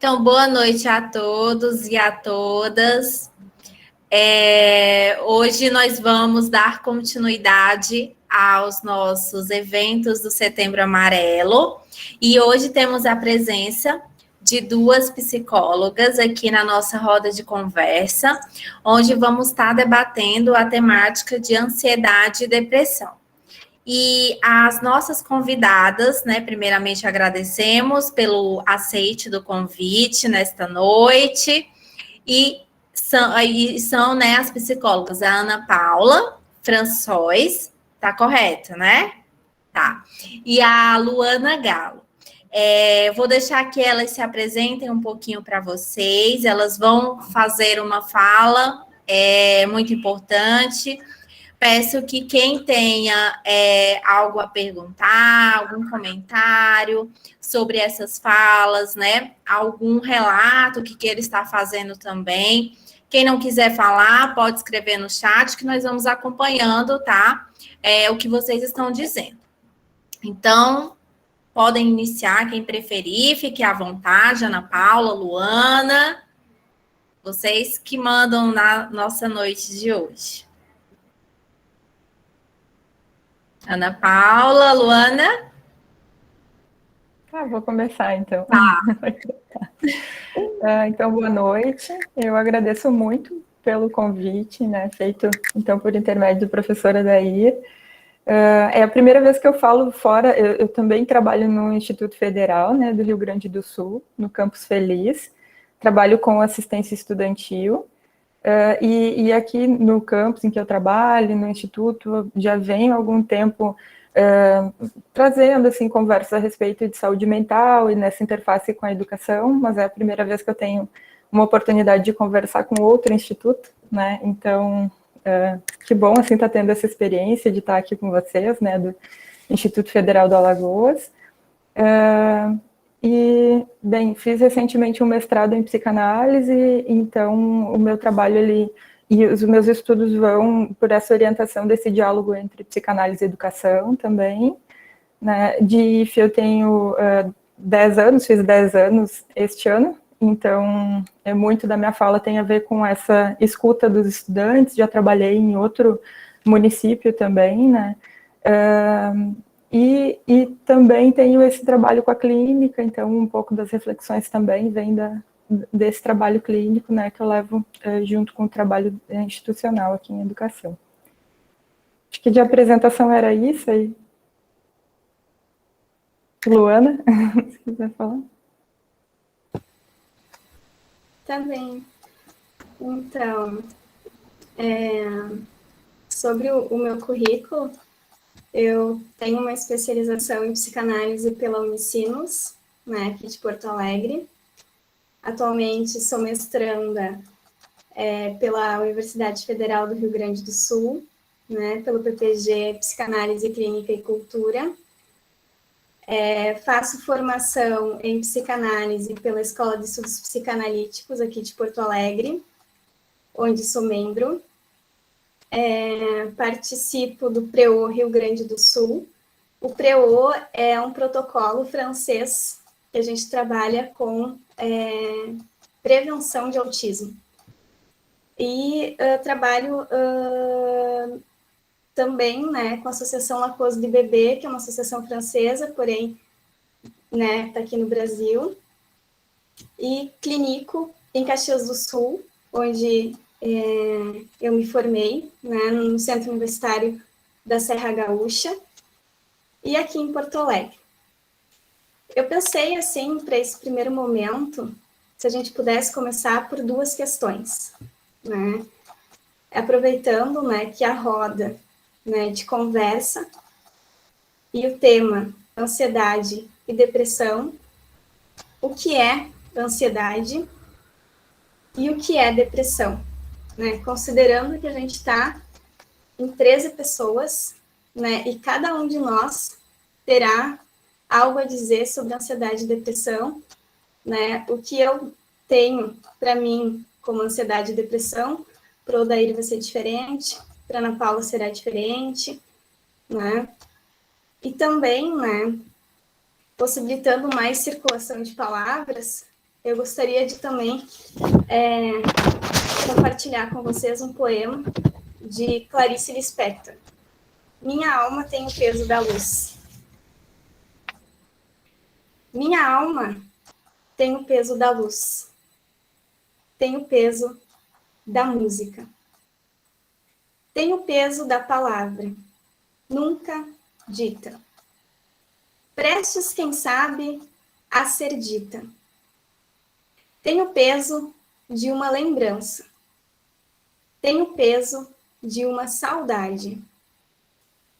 Então, boa noite a todos e a todas. Hoje nós vamos dar continuidade aos nossos eventos do Setembro Amarelo. E hoje temos a presença de duas psicólogas aqui na nossa roda de conversa, onde vamos estar debatendo a temática de ansiedade e depressão. E as nossas convidadas, né, primeiramente agradecemos pelo aceite do convite nesta noite, e são né, as psicólogas, a Ana Paula François, tá correto, né? Tá. E a Luana Galo. Vou deixar que elas se apresentem um pouquinho para vocês, elas vão fazer uma fala muito importante. Peço que quem tenha algo a perguntar, algum comentário sobre essas falas, né? Algum relato que queira estar fazendo também. Quem não quiser falar, pode escrever no chat que nós vamos acompanhando, tá? O que vocês estão dizendo. Então, podem iniciar quem preferir, fique à vontade, Ana Paula, Luana. Vocês que mandam na nossa noite de hoje. Ana Paula, Luana? Vou começar, então. Tá. Então, boa noite. Eu agradeço muito pelo convite, né, feito, então, por intermédio do professor Adair. É a primeira vez que eu falo fora, eu também trabalho no Instituto Federal, né, do Rio Grande do Sul, no Campus Feliz. Trabalho com assistência estudantil. E aqui no campus em que eu trabalho, no Instituto, já venho há algum tempo trazendo assim, conversas a respeito de saúde mental e nessa interface com a educação, mas é a primeira vez que eu tenho uma oportunidade de conversar com outro instituto, né? Então, que bom assim estar tendo essa experiência de estar aqui com vocês, né, do Instituto Federal do Alagoas. E, bem, fiz recentemente um mestrado em psicanálise, então o meu trabalho e os meus estudos vão por essa orientação desse diálogo entre psicanálise e educação também. Né? De IF eu tenho 10 anos, fiz 10 anos este ano, então muito da minha fala tem a ver com essa escuta dos estudantes, já trabalhei em outro município também, né? E também tenho esse trabalho com a clínica, então um pouco das reflexões também vem desse trabalho clínico, né, que eu levo junto com o trabalho institucional aqui em educação. Acho que de apresentação era isso aí. Luana, se quiser falar. Tá bem. Então, sobre o meu currículo, eu tenho uma especialização em psicanálise pela Unicinos, né, aqui de Porto Alegre. Atualmente sou mestranda pela Universidade Federal do Rio Grande do Sul, né, pelo PPG Psicanálise Clínica e Cultura. Faço formação em psicanálise pela Escola de Estudos Psicanalíticos aqui de Porto Alegre, onde sou membro. Participo do PREO Rio Grande do Sul. O PREO é um protocolo francês que a gente trabalha com prevenção de autismo. E trabalho também, né, com a Associação La Cause du Bébé, que é uma associação francesa, porém, né, está aqui no Brasil. E clinico em Caxias do Sul, onde eu me formei, né, no Centro Universitário da Serra Gaúcha, e aqui em Porto Alegre. Eu pensei, assim, para esse primeiro momento, se a gente pudesse começar por duas questões, né? Aproveitando, né, que a roda, né, de conversa e o tema ansiedade e depressão, o que é ansiedade e o que é depressão, né? Considerando que a gente está em 13 pessoas, né, e cada um de nós terá algo a dizer sobre ansiedade e depressão, né? O que eu tenho para mim como ansiedade e depressão, para o Odair vai ser diferente, para a Ana Paula será diferente, né? E também, né, possibilitando mais circulação de palavras, eu gostaria de também compartilhar com vocês um poema de Clarice Lispector. Minha alma tem o peso da luz. Minha alma tem o peso da luz. Tem o peso da música. Tem o peso da palavra, nunca dita. Prestes, quem sabe, a ser dita. Tem o peso de uma lembrança. Tem o peso de uma saudade.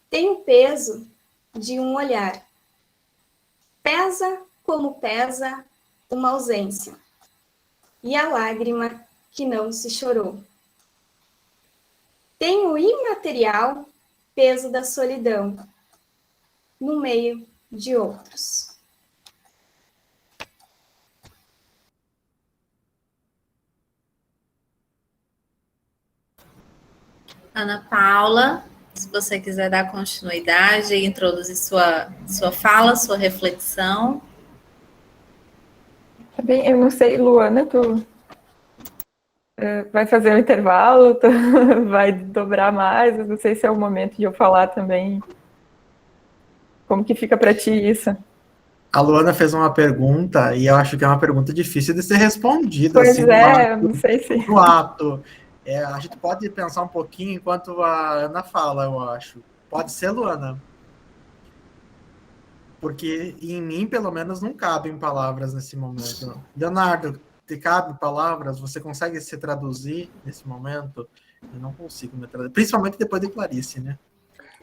Tem o peso de um olhar. Pesa como pesa uma ausência. E a lágrima que não se chorou. Tem o imaterial peso da solidão, no meio de outros. Ana Paula, se você quiser dar continuidade e introduzir sua fala, sua reflexão. Tá bem, eu não sei, Luana, tu vai fazer um intervalo, tu vai dobrar mais, eu não sei se é o momento de eu falar também. Como que fica para ti isso? A Luana fez uma pergunta, e eu acho que é uma pergunta difícil de ser respondida. Pois assim, é, não sei se... no ato. A gente pode pensar um pouquinho enquanto a Ana fala, eu acho. Pode ser, Luana? Porque em mim, pelo menos, não cabem palavras nesse momento. Leonardo, te cabe palavras? Você consegue se traduzir nesse momento? Eu não consigo me traduzir. Principalmente depois de Clarice, né?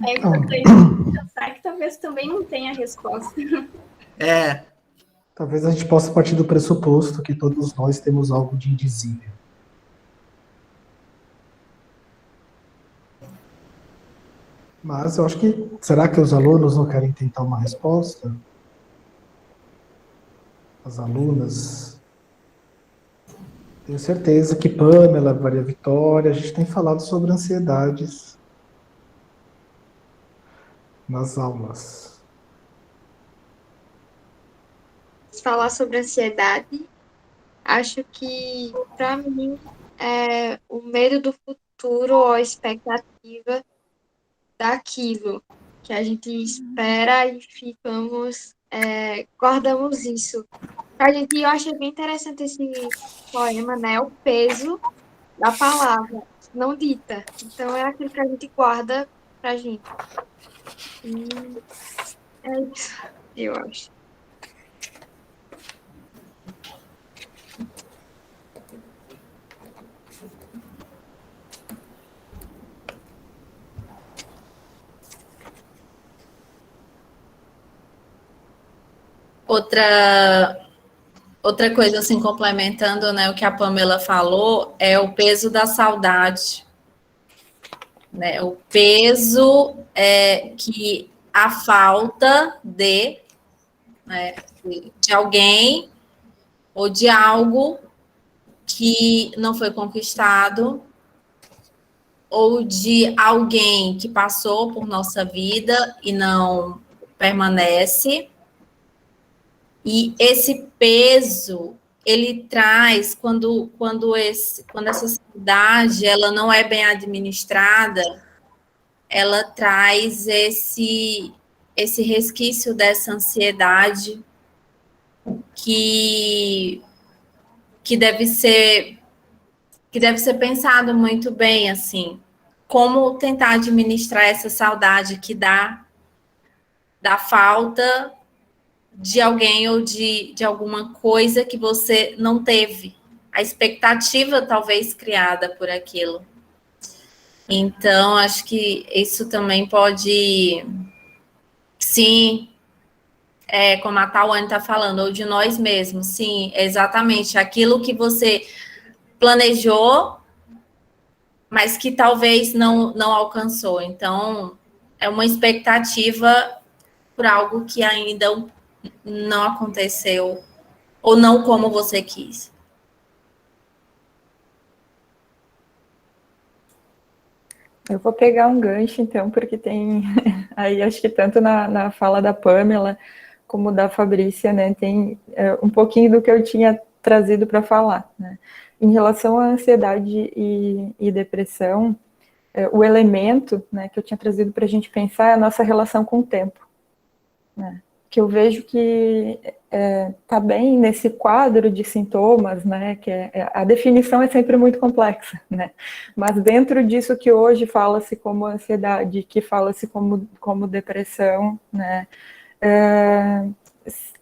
É importante pensar que talvez também não tenha resposta. Talvez a gente possa partir do pressuposto que todos nós temos algo de indizível. Mas eu acho que... Será que os alunos não querem tentar uma resposta? As alunas... Tenho certeza que Pamela, Maria Vitória, a gente tem falado sobre ansiedades nas aulas. Falar sobre ansiedade, acho que, para mim, é o medo do futuro ou a expectativa daquilo que a gente espera e ficamos, guardamos isso. Eu achei bem interessante esse poema, né? O peso da palavra não dita. Então, é aquilo que a gente guarda pra gente. E é isso, eu acho. Outra coisa, assim, complementando, né, o que a Pamela falou, é o peso da saudade. Né? O peso que a falta né, de alguém ou de algo que não foi conquistado, ou de alguém que passou por nossa vida e não permanece. E esse peso, ele traz, quando essa saudade ela não é bem administrada, ela traz esse resquício dessa ansiedade que deve ser pensado muito bem, assim, como tentar administrar essa saudade que dá da falta de alguém ou de alguma coisa que você não teve, a expectativa talvez criada por aquilo. Então, acho que isso também pode, sim, como a Tawane está falando, ou de nós mesmos, sim, exatamente, aquilo que você planejou, mas que talvez não alcançou. Então, é uma expectativa por algo que ainda não aconteceu, ou não como você quis. Eu vou pegar um gancho, então, porque tem aí, acho que tanto na fala da Pamela como da Fabrícia, né, tem um pouquinho do que eu tinha trazido para falar, né? Em relação à ansiedade e depressão, o elemento, né, que eu tinha trazido para a gente pensar é a nossa relação com o tempo, né? Que eu vejo que está bem nesse quadro de sintomas, né? Que a definição é sempre muito complexa, né? Mas dentro disso que hoje fala-se como ansiedade, que fala-se como depressão, né?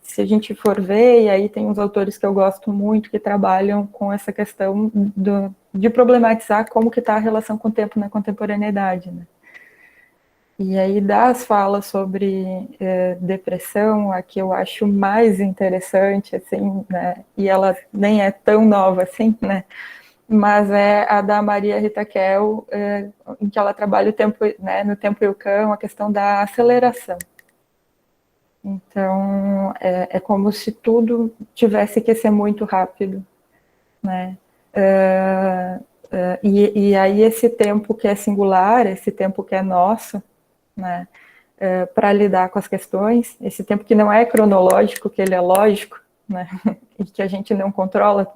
Se a gente for ver, e aí tem uns autores que eu gosto muito que trabalham com essa questão de problematizar como que está a relação com o tempo na contemporaneidade, né? E aí das falas sobre depressão, a que eu acho mais interessante, assim, né? E ela nem é tão nova assim, né? Mas é a da Maria Rita Kell, em que ela trabalha o tempo, né, no Tempo e o Cão, a questão da aceleração. Então, é como se tudo tivesse que ser muito rápido, né? E aí esse tempo que é singular, esse tempo que é nosso, né? Para lidar com as questões, esse tempo que não é cronológico, que ele é lógico, né? E que a gente não controla,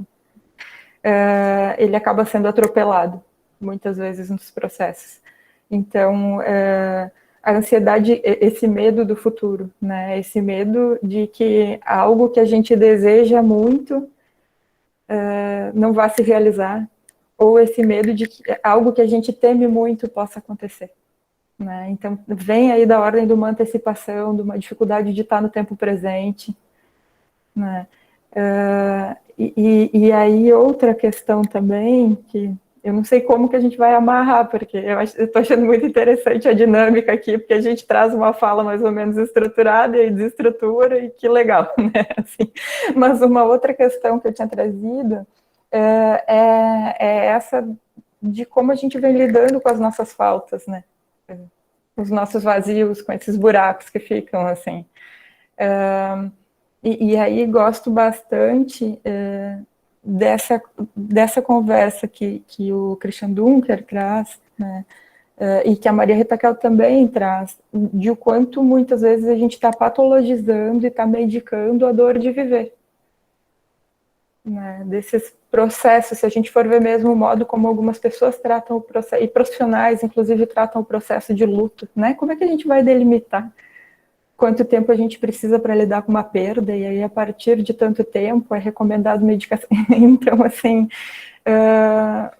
ele acaba sendo atropelado, muitas vezes, nos processos. Então, a ansiedade, esse medo do futuro, né? Esse medo de que algo que a gente deseja muito não vá se realizar, ou esse medo de que algo que a gente teme muito possa acontecer, né? Então, vem aí da ordem de uma antecipação, de uma dificuldade de estar no tempo presente, né? E aí outra questão também, que eu não sei como que a gente vai amarrar, porque eu estou achando muito interessante a dinâmica aqui, porque a gente traz uma fala mais ou menos estruturada e desestrutura, e que legal, né? Assim, mas uma outra questão que eu tinha trazido é essa de como a gente vem lidando com as nossas faltas, né? Os nossos vazios, com esses buracos que ficam, assim. E aí gosto bastante dessa conversa que o Christian Dunker traz, né, e que a Maria Rita Kell também traz, de o quanto muitas vezes a gente está patologizando e está medicando a dor de viver. Né, desses processos, se a gente for ver mesmo o modo como algumas pessoas tratam o processo, e profissionais, inclusive, tratam o processo de luto, né? Como é que a gente vai delimitar quanto tempo a gente precisa para lidar com uma perda, e aí a partir de tanto tempo é recomendado medicação. Então, assim,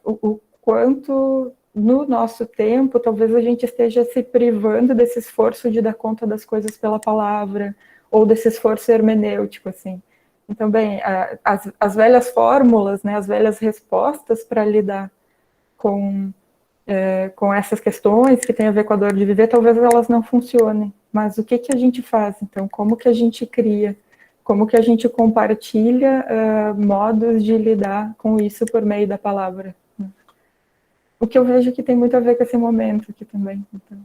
o quanto no nosso tempo, talvez a gente esteja se privando desse esforço de dar conta das coisas pela palavra, ou desse esforço hermenêutico, assim. Então, bem, as velhas fórmulas, né, as velhas respostas para lidar com essas questões que têm a ver com a dor de viver, talvez elas não funcionem. Mas o que a gente faz, então? Como que a gente cria? Como que a gente compartilha modos de lidar com isso por meio da palavra? O que eu vejo que tem muito a ver com esse momento aqui também. Então.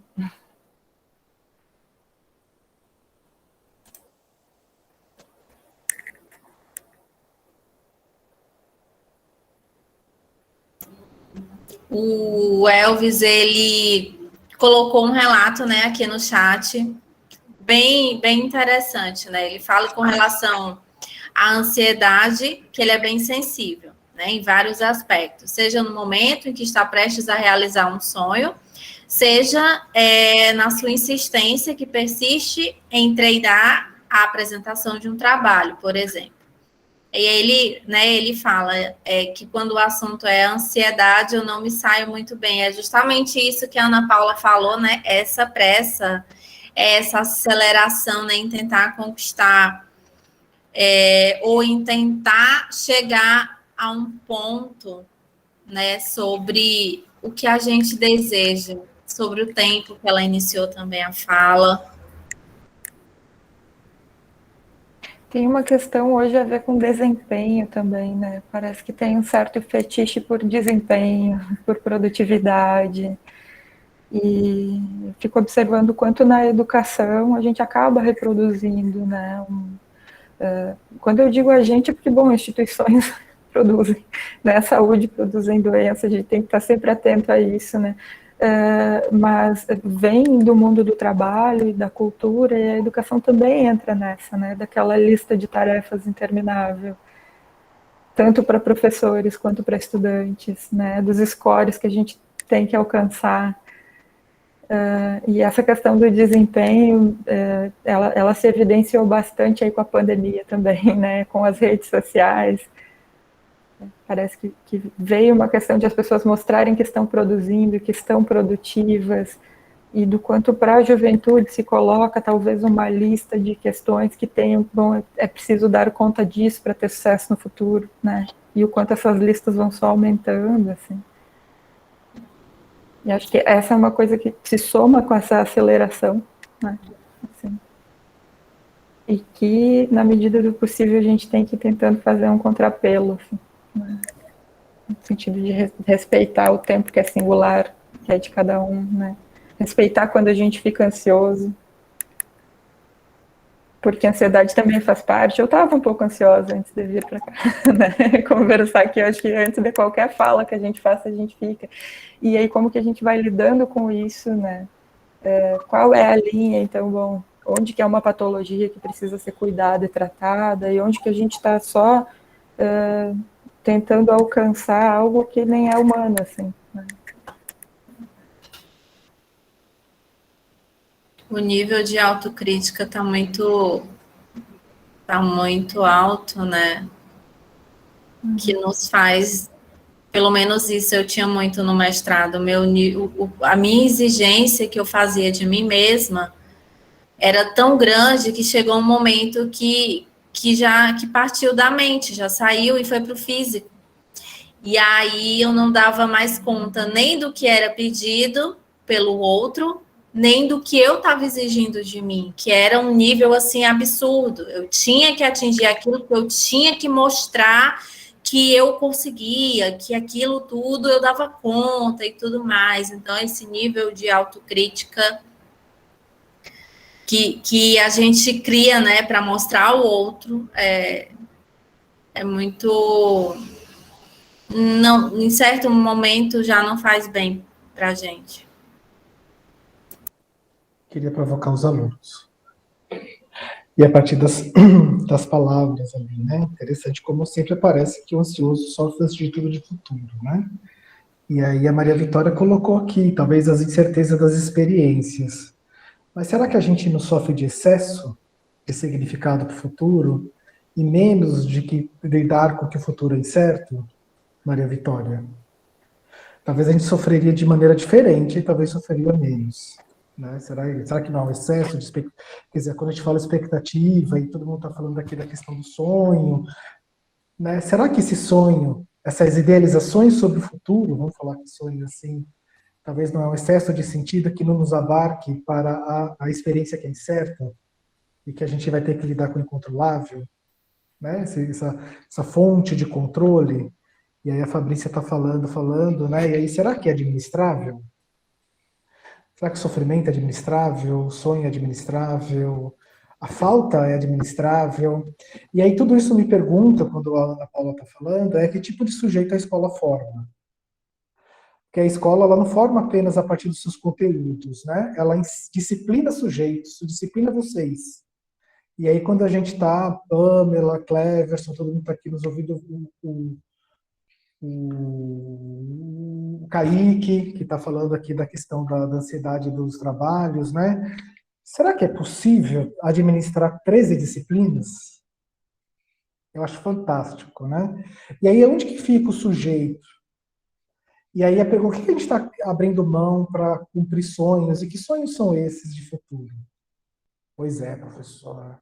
O Elvis, ele colocou um relato, né, aqui no chat, bem interessante, né? Ele fala com relação à ansiedade, que ele é bem sensível, né, em vários aspectos, seja no momento em que está prestes a realizar um sonho, seja na sua insistência que persiste em treinar a apresentação de um trabalho, por exemplo. E ele fala que quando o assunto é ansiedade, eu não me saio muito bem. É justamente isso que a Ana Paula falou, né? Essa pressa, essa aceleração, né, em tentar conquistar ou em tentar chegar a um ponto, né, sobre o que a gente deseja, sobre o tempo que ela iniciou também a fala. Tem uma questão hoje a ver com desempenho também, né? Parece que tem um certo fetiche por desempenho, por produtividade. E eu fico observando o quanto na educação a gente acaba reproduzindo, né? Quando eu digo a gente, é porque, bom, instituições produzem, né? A saúde produzem doença, a gente tem que estar sempre atento a isso, né? Mas vem do mundo do trabalho e da cultura, e a educação também entra nessa, né, daquela lista de tarefas interminável. tanto para professores quanto para estudantes, né, dos scores que a gente tem que alcançar. E essa questão do desempenho, ela se evidenciou bastante aí com a pandemia também, né, com as redes sociais. Parece que veio uma questão de as pessoas mostrarem que estão produzindo, que estão produtivas, e do quanto para a juventude se coloca talvez uma lista de questões que tenham, bom, é preciso dar conta disso para ter sucesso no futuro, né? E o quanto essas listas vão só aumentando, assim. E acho que essa é uma coisa que se soma com essa aceleração, né? Assim. E que, na medida do possível, a gente tem que ir tentando fazer um contrapelo, assim, né? No sentido de respeitar o tempo que é singular, que é de cada um, né? Respeitar quando a gente fica ansioso, porque a ansiedade também faz parte. Eu estava um pouco ansiosa antes de vir para cá, né? Conversar aqui, eu acho que antes de qualquer fala que a gente faça, a gente fica. E aí, como que a gente vai lidando com isso, né? Qual é a linha, então, bom, onde que é uma patologia que precisa ser cuidada e tratada, e onde que a gente está só tentando alcançar algo que nem é humano, assim, né? O nível de autocrítica tá muito alto, né? Que nos faz, pelo menos isso eu tinha muito no mestrado, a minha exigência que eu fazia de mim mesma era tão grande que chegou um momento que partiu da mente, já saiu e foi para o físico. E aí eu não dava mais conta nem do que era pedido pelo outro, nem do que eu estava exigindo de mim, que era um nível assim absurdo. Eu tinha que atingir aquilo, que eu tinha que mostrar que eu conseguia, que aquilo tudo eu dava conta e tudo mais. Então, esse nível de autocrítica que a gente cria, né, para mostrar ao outro é muito. Não, em certo momento já não faz bem para a gente. Queria provocar os alunos. E a partir das palavras ali, né? Interessante como sempre parece que o ansioso sofre antes de tudo de futuro, né? E aí a Maria Vitória colocou aqui, talvez as incertezas das experiências. Mas será que a gente não sofre de excesso de significado para o futuro e menos de que lidar com que o futuro é incerto, Maria Vitória? Talvez a gente sofreria de maneira diferente e talvez sofreria menos. Né? Será que não há um excesso de expectativa? Quer dizer, quando a gente fala expectativa e todo mundo está falando aqui da questão do sonho, né? Será que esse sonho, essas idealizações sobre o futuro, vamos falar que sonho assim, talvez não é um excesso de sentido que não nos abarque para a experiência que é incerta e que a gente vai ter que lidar com o incontrolável, né? Essa fonte de controle. E aí a Fabrícia está falando, né? E aí, será que é administrável? Será que o sofrimento é administrável? O sonho é administrável? A falta é administrável? E aí tudo isso me pergunta, quando a Ana Paula está falando, é que tipo de sujeito a escola forma? Porque a escola ela não forma apenas a partir dos seus conteúdos, né? Ela disciplina sujeitos, disciplina vocês. E aí quando a gente está, Pamela, Cleverson, todo mundo está aqui nos ouvindo, o Kaique, que está falando aqui da questão da ansiedade dos trabalhos, né? Será que é possível administrar 13 disciplinas? Eu acho fantástico, né? E aí, onde que fica o sujeito? E aí a pergunta, o que a gente está abrindo mão para cumprir sonhos? E que sonhos são esses de futuro? Pois é, professor.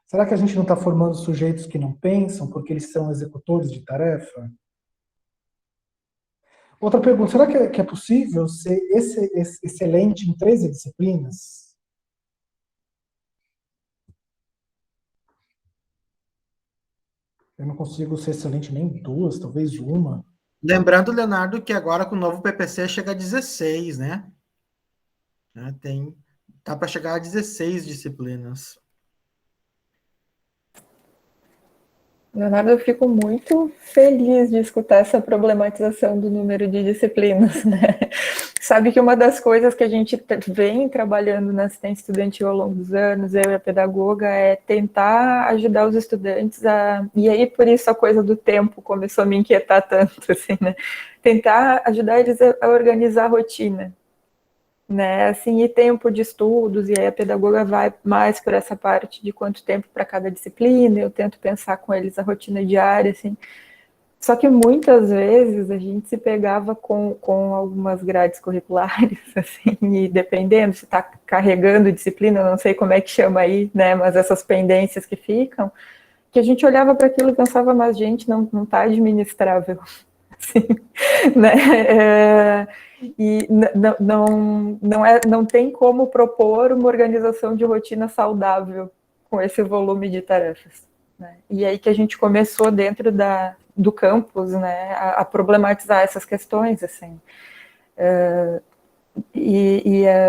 Será que a gente não está formando sujeitos que não pensam porque eles são executores de tarefa? Outra pergunta, será que é possível ser excelente em 13 disciplinas? Eu não consigo ser excelente nem em duas, talvez uma. Lembrando, Leonardo, que agora com o novo PPC chega a 16, né? Tá para chegar a 16 disciplinas. Leonardo, eu fico muito feliz de escutar essa problematização do número de disciplinas, né? Sabe que uma das coisas que a gente vem trabalhando na assistência estudantil ao longo dos anos, eu e a pedagoga, é tentar ajudar os estudantes a... E aí, por isso, a coisa do tempo começou a me inquietar tanto, assim, né? Tentar ajudar eles a organizar a rotina, né? Assim, e tempo de estudos, e aí a pedagoga vai mais por essa parte de quanto tempo para cada disciplina, eu tento pensar com eles a rotina diária, assim. Só que muitas vezes a gente se pegava com algumas grades curriculares, assim, e dependendo se está carregando disciplina, não sei como é que chama aí, né, mas essas pendências que ficam, que a gente olhava para aquilo e pensava, mas gente, não está administrável, assim, né, e não tem como propor uma organização de rotina saudável com esse volume de tarefas. Né? E aí que a gente começou dentro do campus, né, a problematizar essas questões, assim.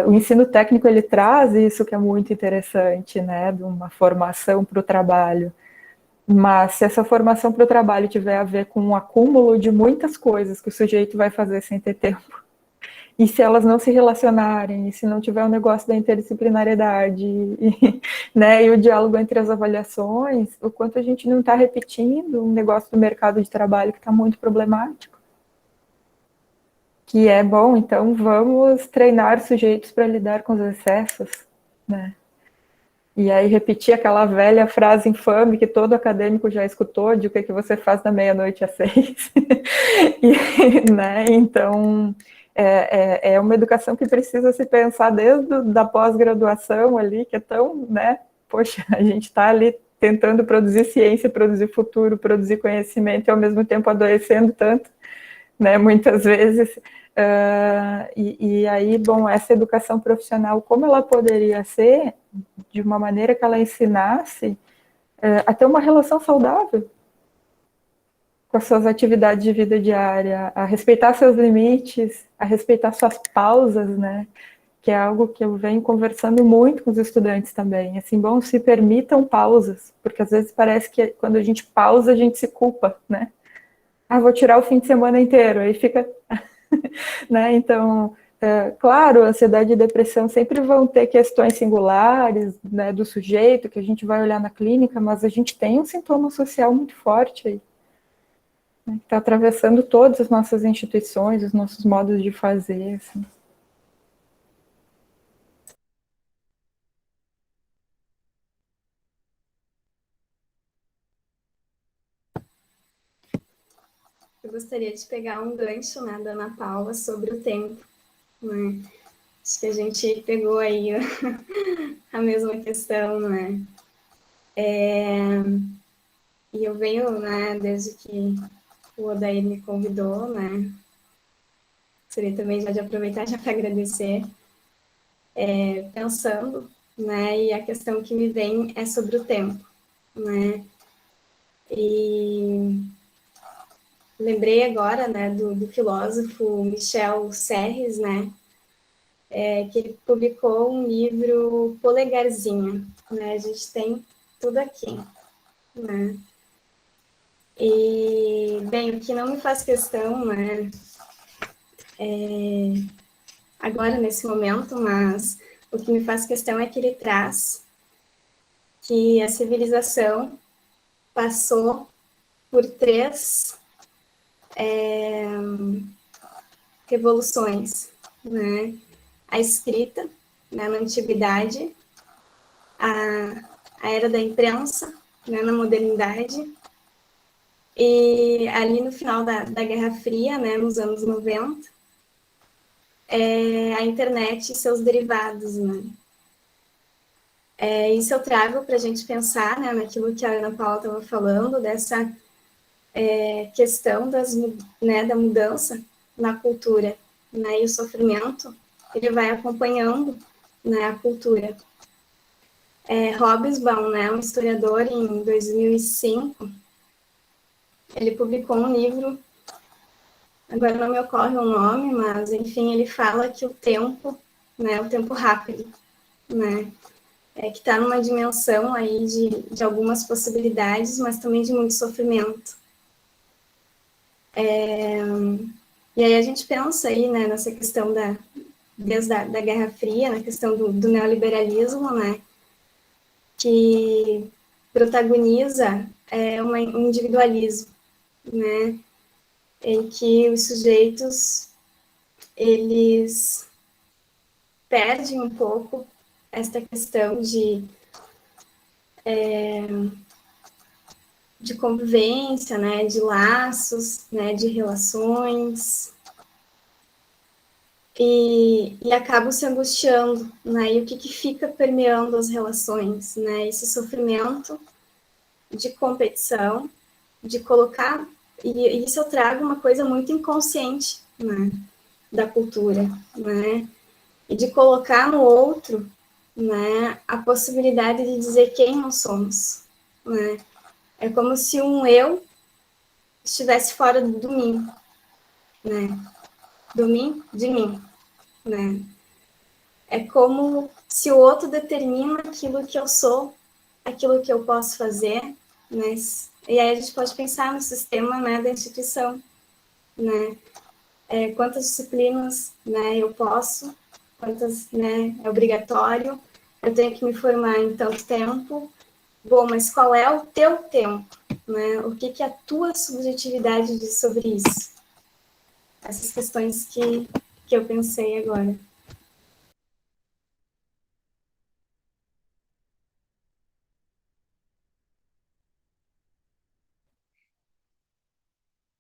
O ensino técnico, ele traz isso que é muito interessante, né, de uma formação para o trabalho. Mas se essa formação para o trabalho tiver a ver com um acúmulo de muitas coisas que o sujeito vai fazer sem ter tempo, e se elas não se relacionarem, e se não tiver o negócio da interdisciplinariedade, né, e o diálogo entre as avaliações, o quanto a gente não está repetindo um negócio do mercado de trabalho que está muito problemático. Que é, bom, então vamos treinar sujeitos para lidar com os excessos, né? E aí repetir aquela velha frase infame que todo acadêmico já escutou, de o que você faz da meia-noite às 6. E, né, então... É uma educação que precisa se pensar desde a pós-graduação ali, que é tão, né, poxa, a gente está ali tentando produzir ciência, produzir futuro, produzir conhecimento e ao mesmo tempo adoecendo tanto, né, muitas vezes, e aí, bom, essa educação profissional, como ela poderia ser, de uma maneira que ela ensinasse a ter uma relação saudável com as suas atividades de vida diária, a respeitar seus limites, a respeitar suas pausas, né? Que é algo que eu venho conversando muito com os estudantes também. Assim, bom, se permitam pausas, porque às vezes parece que quando a gente pausa, a gente se culpa, né? Ah, vou tirar o fim de semana inteiro, aí fica... né? Então, claro, ansiedade e depressão sempre vão ter questões singulares, né, do sujeito, que a gente vai olhar na clínica, mas a gente tem um sintoma social muito forte aí. Que está atravessando todas as nossas instituições, os nossos modos de fazer. Assim. Eu gostaria de pegar um gancho, né, da Ana Paula sobre o tempo. Né? Acho que a gente pegou aí a mesma questão, né? E eu venho, né, desde que o Odair me convidou, né? Gostaria também já de aproveitar já para agradecer, pensando, né? E a questão que me vem é sobre o tempo, né? E lembrei agora, né, do filósofo Michel Serres, né? Que ele publicou um livro Polegarzinho, né? A gente tem tudo aqui, né? E, bem, o que não me faz questão, né, agora nesse momento, mas o que me faz questão é que ele traz que a civilização passou por 3 revoluções, né? A escrita, né, na antiguidade, a era da imprensa, né, na modernidade, e ali no final da Guerra Fria, né, nos anos 90, a internet e seus derivados, né? Isso eu trago para a gente pensar, né, naquilo que a Ana Paula estava falando, dessa questão né, da mudança na cultura, né, e o sofrimento, ele vai acompanhando, né, a cultura. Hobsbawm, né, um historiador, em 2005, ele publicou um livro, agora não me ocorre o nome, mas, enfim, ele fala que o tempo, né, o tempo rápido, né, que está numa dimensão aí de algumas possibilidades, mas também de muito sofrimento. E aí a gente pensa aí, né, nessa questão desde da Guerra Fria, na questão do neoliberalismo, né, que protagoniza um individualismo, né, em que os sujeitos, eles perdem um pouco esta questão de convivência, né, de laços, né, de relações, e acabam se angustiando, né, e o que fica permeando as relações, né, esse sofrimento de competição, de colocar, e isso eu trago uma coisa muito inconsciente, né, da cultura, né, e de colocar no outro, né, a possibilidade de dizer quem nós somos, né, é como se um eu estivesse fora do mim, né, do mim, de mim, né, é como se o outro determina aquilo que eu sou, aquilo que eu posso fazer, né, e aí a gente pode pensar no sistema, né, da instituição, né, quantas disciplinas, né, eu posso, quantas, né, é obrigatório, eu tenho que me formar em tanto tempo. Bom, mas qual é o teu tempo, né? O que a tua subjetividade diz sobre isso? Essas questões que eu pensei agora.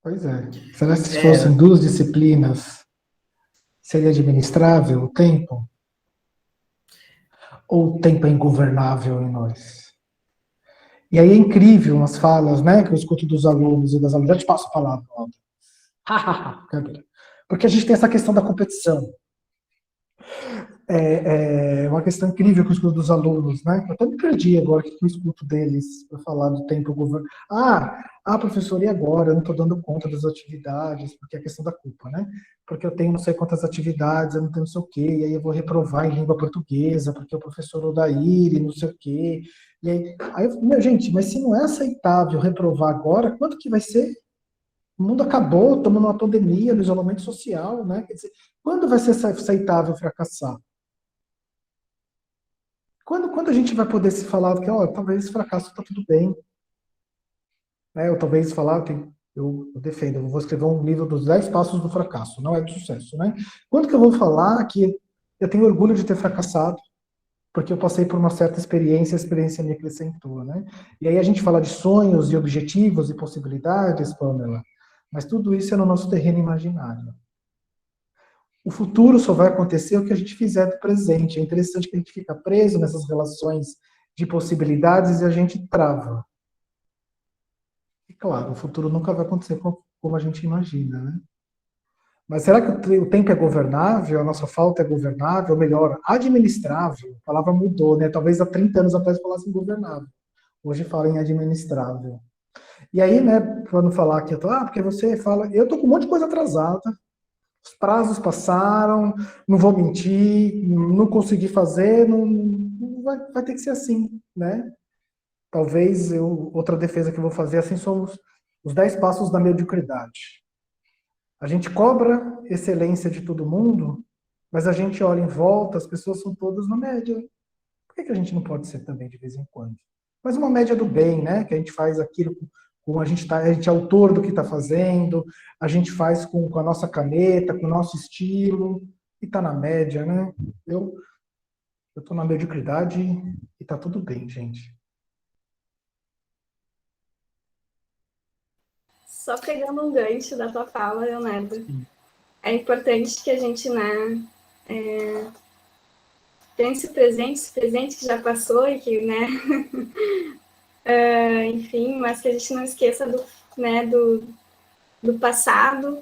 Pois é. Será que se fossem duas disciplinas, seria administrável o tempo? Ou o tempo é ingovernável em nós? E aí é incrível as falas, né, que eu escuto dos alunos e das alunas. Já te passo a palavra, Aldo. Brincadeira. Porque a gente tem essa questão da competição. É uma questão incrível que eu escuto dos alunos, né? Eu até me perdi agora que eu escuto deles para falar do tempo governo. Professor, e agora? Eu não estou dando conta das atividades, porque é a questão da culpa, né? Porque eu tenho não sei quantas atividades, eu não tenho não sei o quê, e aí eu vou reprovar em língua portuguesa, porque o professor Odair, e não sei o quê. E aí meu, gente, mas se não é aceitável reprovar agora, quanto que vai ser? O mundo acabou, estamos numa pandemia, no isolamento social, né? Quer dizer, quando vai ser aceitável fracassar? Quando a gente vai poder se falar que, talvez esse fracasso está tudo bem, né? Ou talvez falar, eu defendo, eu vou escrever um livro dos 10 passos do fracasso, não é do sucesso, né? Quando que eu vou falar que eu tenho orgulho de ter fracassado, porque eu passei por uma certa experiência, a experiência me acrescentou, né? E aí a gente fala de sonhos e objetivos e possibilidades, Pamela, mas tudo isso é no nosso terreno imaginário. O futuro só vai acontecer o que a gente fizer do presente. É interessante que a gente fica preso nessas relações de possibilidades e a gente trava. E claro, o futuro nunca vai acontecer como a gente imagina, né? Mas será que o tempo é governável? A nossa falta é governável? Ou melhor, administrável? A palavra mudou, né? Talvez há 30 anos atrás falasse governável. Hoje fala em administrável. E aí, né, para não falar que porque você fala, eu tô com um monte de coisa atrasada, os prazos passaram, não vou mentir, não consegui fazer, não vai ter que ser assim, né? Talvez outra defesa que eu vou fazer assim são os 10 passos da mediocridade. A gente cobra excelência de todo mundo, mas a gente olha em volta, as pessoas são todas na média. Por que a gente não pode ser também de vez em quando? Mas uma média do bem, né? Que a gente faz aquilo com a gente é autor do que está fazendo, a gente faz com a nossa caneta, com o nosso estilo, e está na média, né? Eu estou na mediocridade e está tudo bem, gente. Só pegando um gancho da tua fala, Leonardo, é importante que a gente, né, pense esse presente que já passou e que, né, enfim, mas que a gente não esqueça né, do passado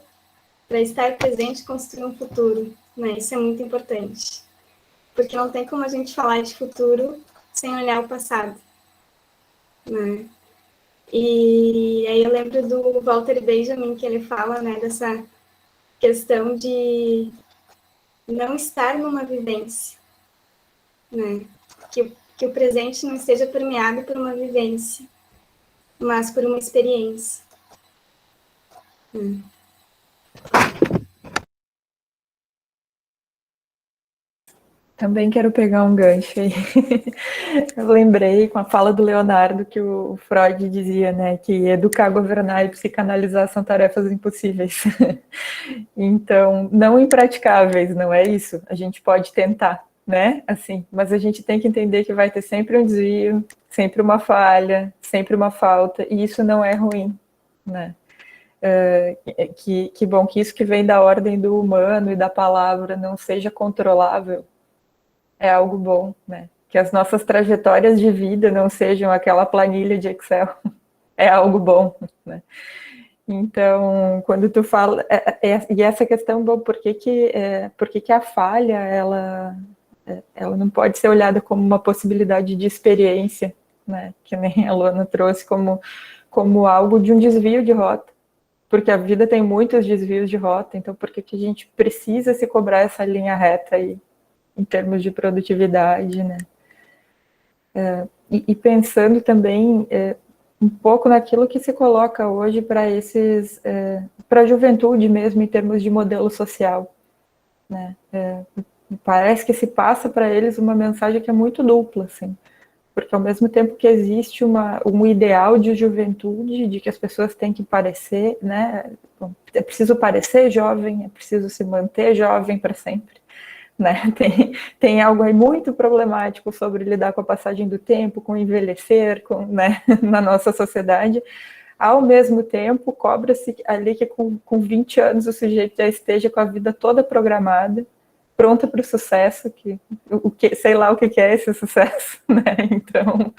para estar presente e construir um futuro, né, isso é muito importante, porque não tem como a gente falar de futuro sem olhar o passado, né. E aí eu lembro do Walter Benjamin, que ele fala, né, dessa questão de não estar numa vivência, né? Que o presente não esteja permeado por uma vivência, mas por uma experiência. Também quero pegar um gancho aí. Eu lembrei com a fala do Leonardo que o Freud dizia, né, que educar, governar e psicanalizar são tarefas impossíveis. Então, não impraticáveis, não é isso? A gente pode tentar, né? Assim, mas a gente tem que entender que vai ter sempre um desvio, sempre uma falha, sempre uma falta, e isso não é ruim, né? Que bom que isso que vem da ordem do humano e da palavra não seja controlável, é algo bom, né? Que as nossas trajetórias de vida não sejam aquela planilha de Excel, é algo bom, né? Então, quando tu fala, e essa questão, bom, por que a falha, ela não pode ser olhada como uma possibilidade de experiência, né? Que nem a Luana trouxe como algo de um desvio de rota, porque a vida tem muitos desvios de rota, então por que a gente precisa se cobrar essa linha reta aí, em termos de produtividade, né? E pensando também um pouco naquilo que se coloca hoje para para a juventude mesmo, em termos de modelo social, né? Parece que se passa para eles uma mensagem que é muito dupla, assim, porque ao mesmo tempo que existe um ideal de juventude, de que as pessoas têm que parecer, né? Bom, é preciso parecer jovem, é preciso se manter jovem para sempre, né? Tem algo aí muito problemático sobre lidar com a passagem do tempo, com envelhecer, né, na nossa sociedade. Ao mesmo tempo, cobra-se ali que com 20 anos o sujeito já esteja com a vida toda programada, pronta para o sucesso, sei lá o que é esse sucesso, né? Então,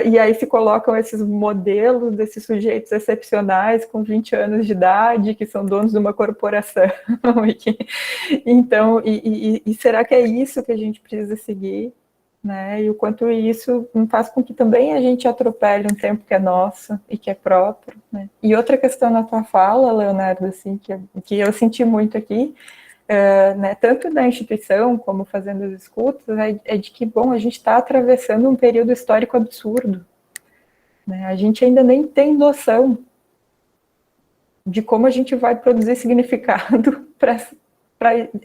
e aí se colocam esses modelos desses sujeitos excepcionais com 20 anos de idade, que são donos de uma corporação. Então, será que é isso que a gente precisa seguir? Né? E o quanto isso faz com que também a gente atropele um tempo que é nosso e que é próprio. Né? E outra questão na tua fala, Leonardo, assim, que eu senti muito aqui, né, tanto da instituição como fazendo as escutas, é de que, bom, a gente está atravessando um período histórico absurdo. Né? A gente ainda nem tem noção de como a gente vai produzir significado para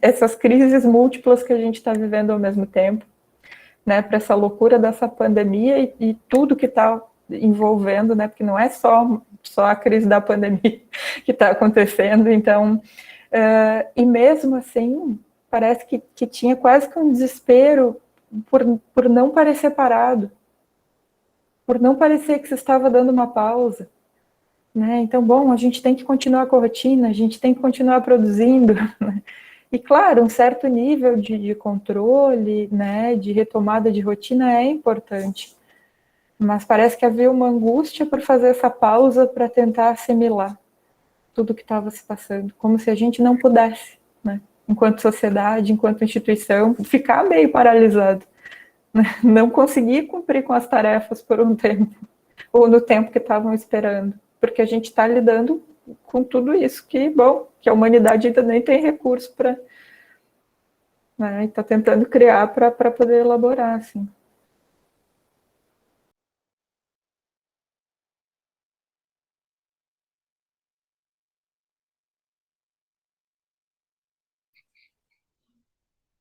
essas crises múltiplas que a gente está vivendo ao mesmo tempo, né, para essa loucura dessa pandemia e tudo que está envolvendo, né, porque não é só a crise da pandemia que está acontecendo, então, e mesmo assim, parece que tinha quase que um desespero por não parecer parado, por não parecer que se estava dando uma pausa, né, então, bom, a gente tem que continuar com a rotina, a gente tem que continuar produzindo, né? E, claro, um certo nível de controle, né, de retomada de rotina é importante, mas parece que havia uma angústia por fazer essa pausa para tentar assimilar tudo que estava se passando, como se a gente não pudesse, né, enquanto sociedade, enquanto instituição, ficar meio paralisado, né, não conseguir cumprir com as tarefas por um tempo, ou no tempo que estavam esperando, porque a gente está lidando com tudo isso que, bom, que a humanidade ainda nem tem recurso para, né, está tentando criar para poder elaborar, assim.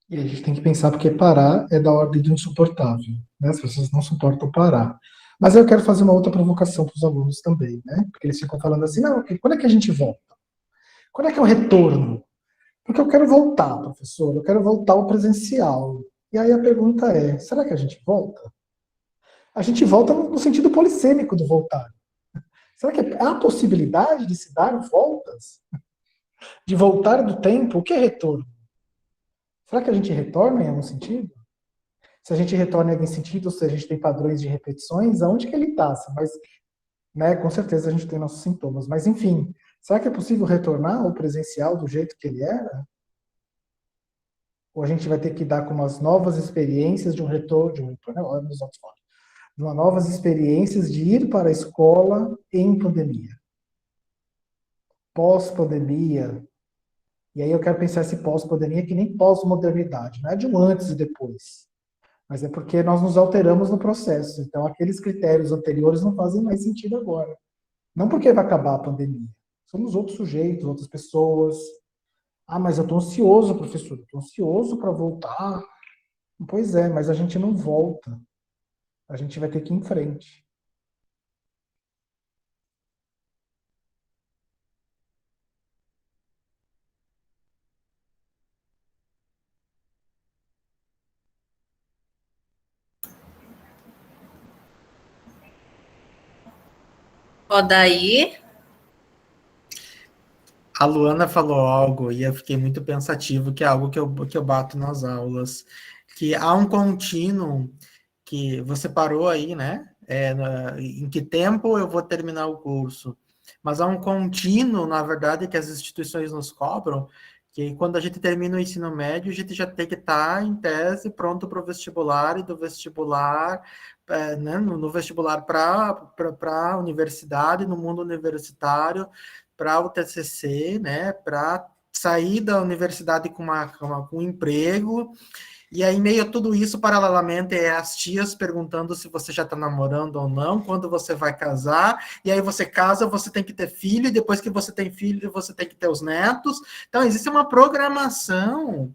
E a gente tem que pensar porque parar é da ordem do insuportável, né? As pessoas não suportam parar. Mas eu quero fazer uma outra provocação para os alunos também, né? Porque eles ficam falando assim, não, quando é que a gente volta? Quando é que é o retorno? Porque eu quero voltar, professor, eu quero voltar ao presencial. E aí a pergunta é, será que a gente volta? A gente volta no sentido polissêmico do voltar. Será que há possibilidade de se dar voltas? De voltar do tempo? O que é retorno? Será que a gente retorna em algum sentido? Se a gente retorna em algum sentido, se a gente tem padrões de repetições, aonde que ele está? Mas, né, com certeza a gente tem nossos sintomas. Mas, enfim, será que é possível retornar ao presencial do jeito que ele era? Ou a gente vai ter que dar com umas novas experiências de um retorno, de uma novas experiências de ir para a escola em pandemia? Pós-pandemia. E aí eu quero pensar esse pós-pandemia que nem pós-modernidade, não é de um antes e depois. Mas é porque nós nos alteramos no processo. Então, aqueles critérios anteriores não fazem mais sentido agora. Não porque vai acabar a pandemia. Somos outros sujeitos, outras pessoas. Ah, mas eu estou ansioso, professor. Estou ansioso para voltar Pois é, mas a gente não volta. A gente vai ter que ir em frente. Odair, A Luana falou algo e eu fiquei muito pensativo, que é algo que eu bato nas aulas, que há um contínuo que você parou aí, né? Em que tempo eu vou terminar o curso? Mas há um contínuo, na verdade, que as instituições nos cobram, que quando a gente termina o ensino médio, a gente já tem que estar, em tese, pronto para o vestibular, e do vestibular, né, no vestibular para a universidade, no mundo universitário, para o TCC, né, para sair da universidade com um emprego, e aí, em meio a tudo isso, paralelamente, é as tias perguntando se você já está namorando ou não, quando você vai casar, e aí você casa, você tem que ter filho, e depois que você tem filho, você tem que ter os netos. Então, existe uma programação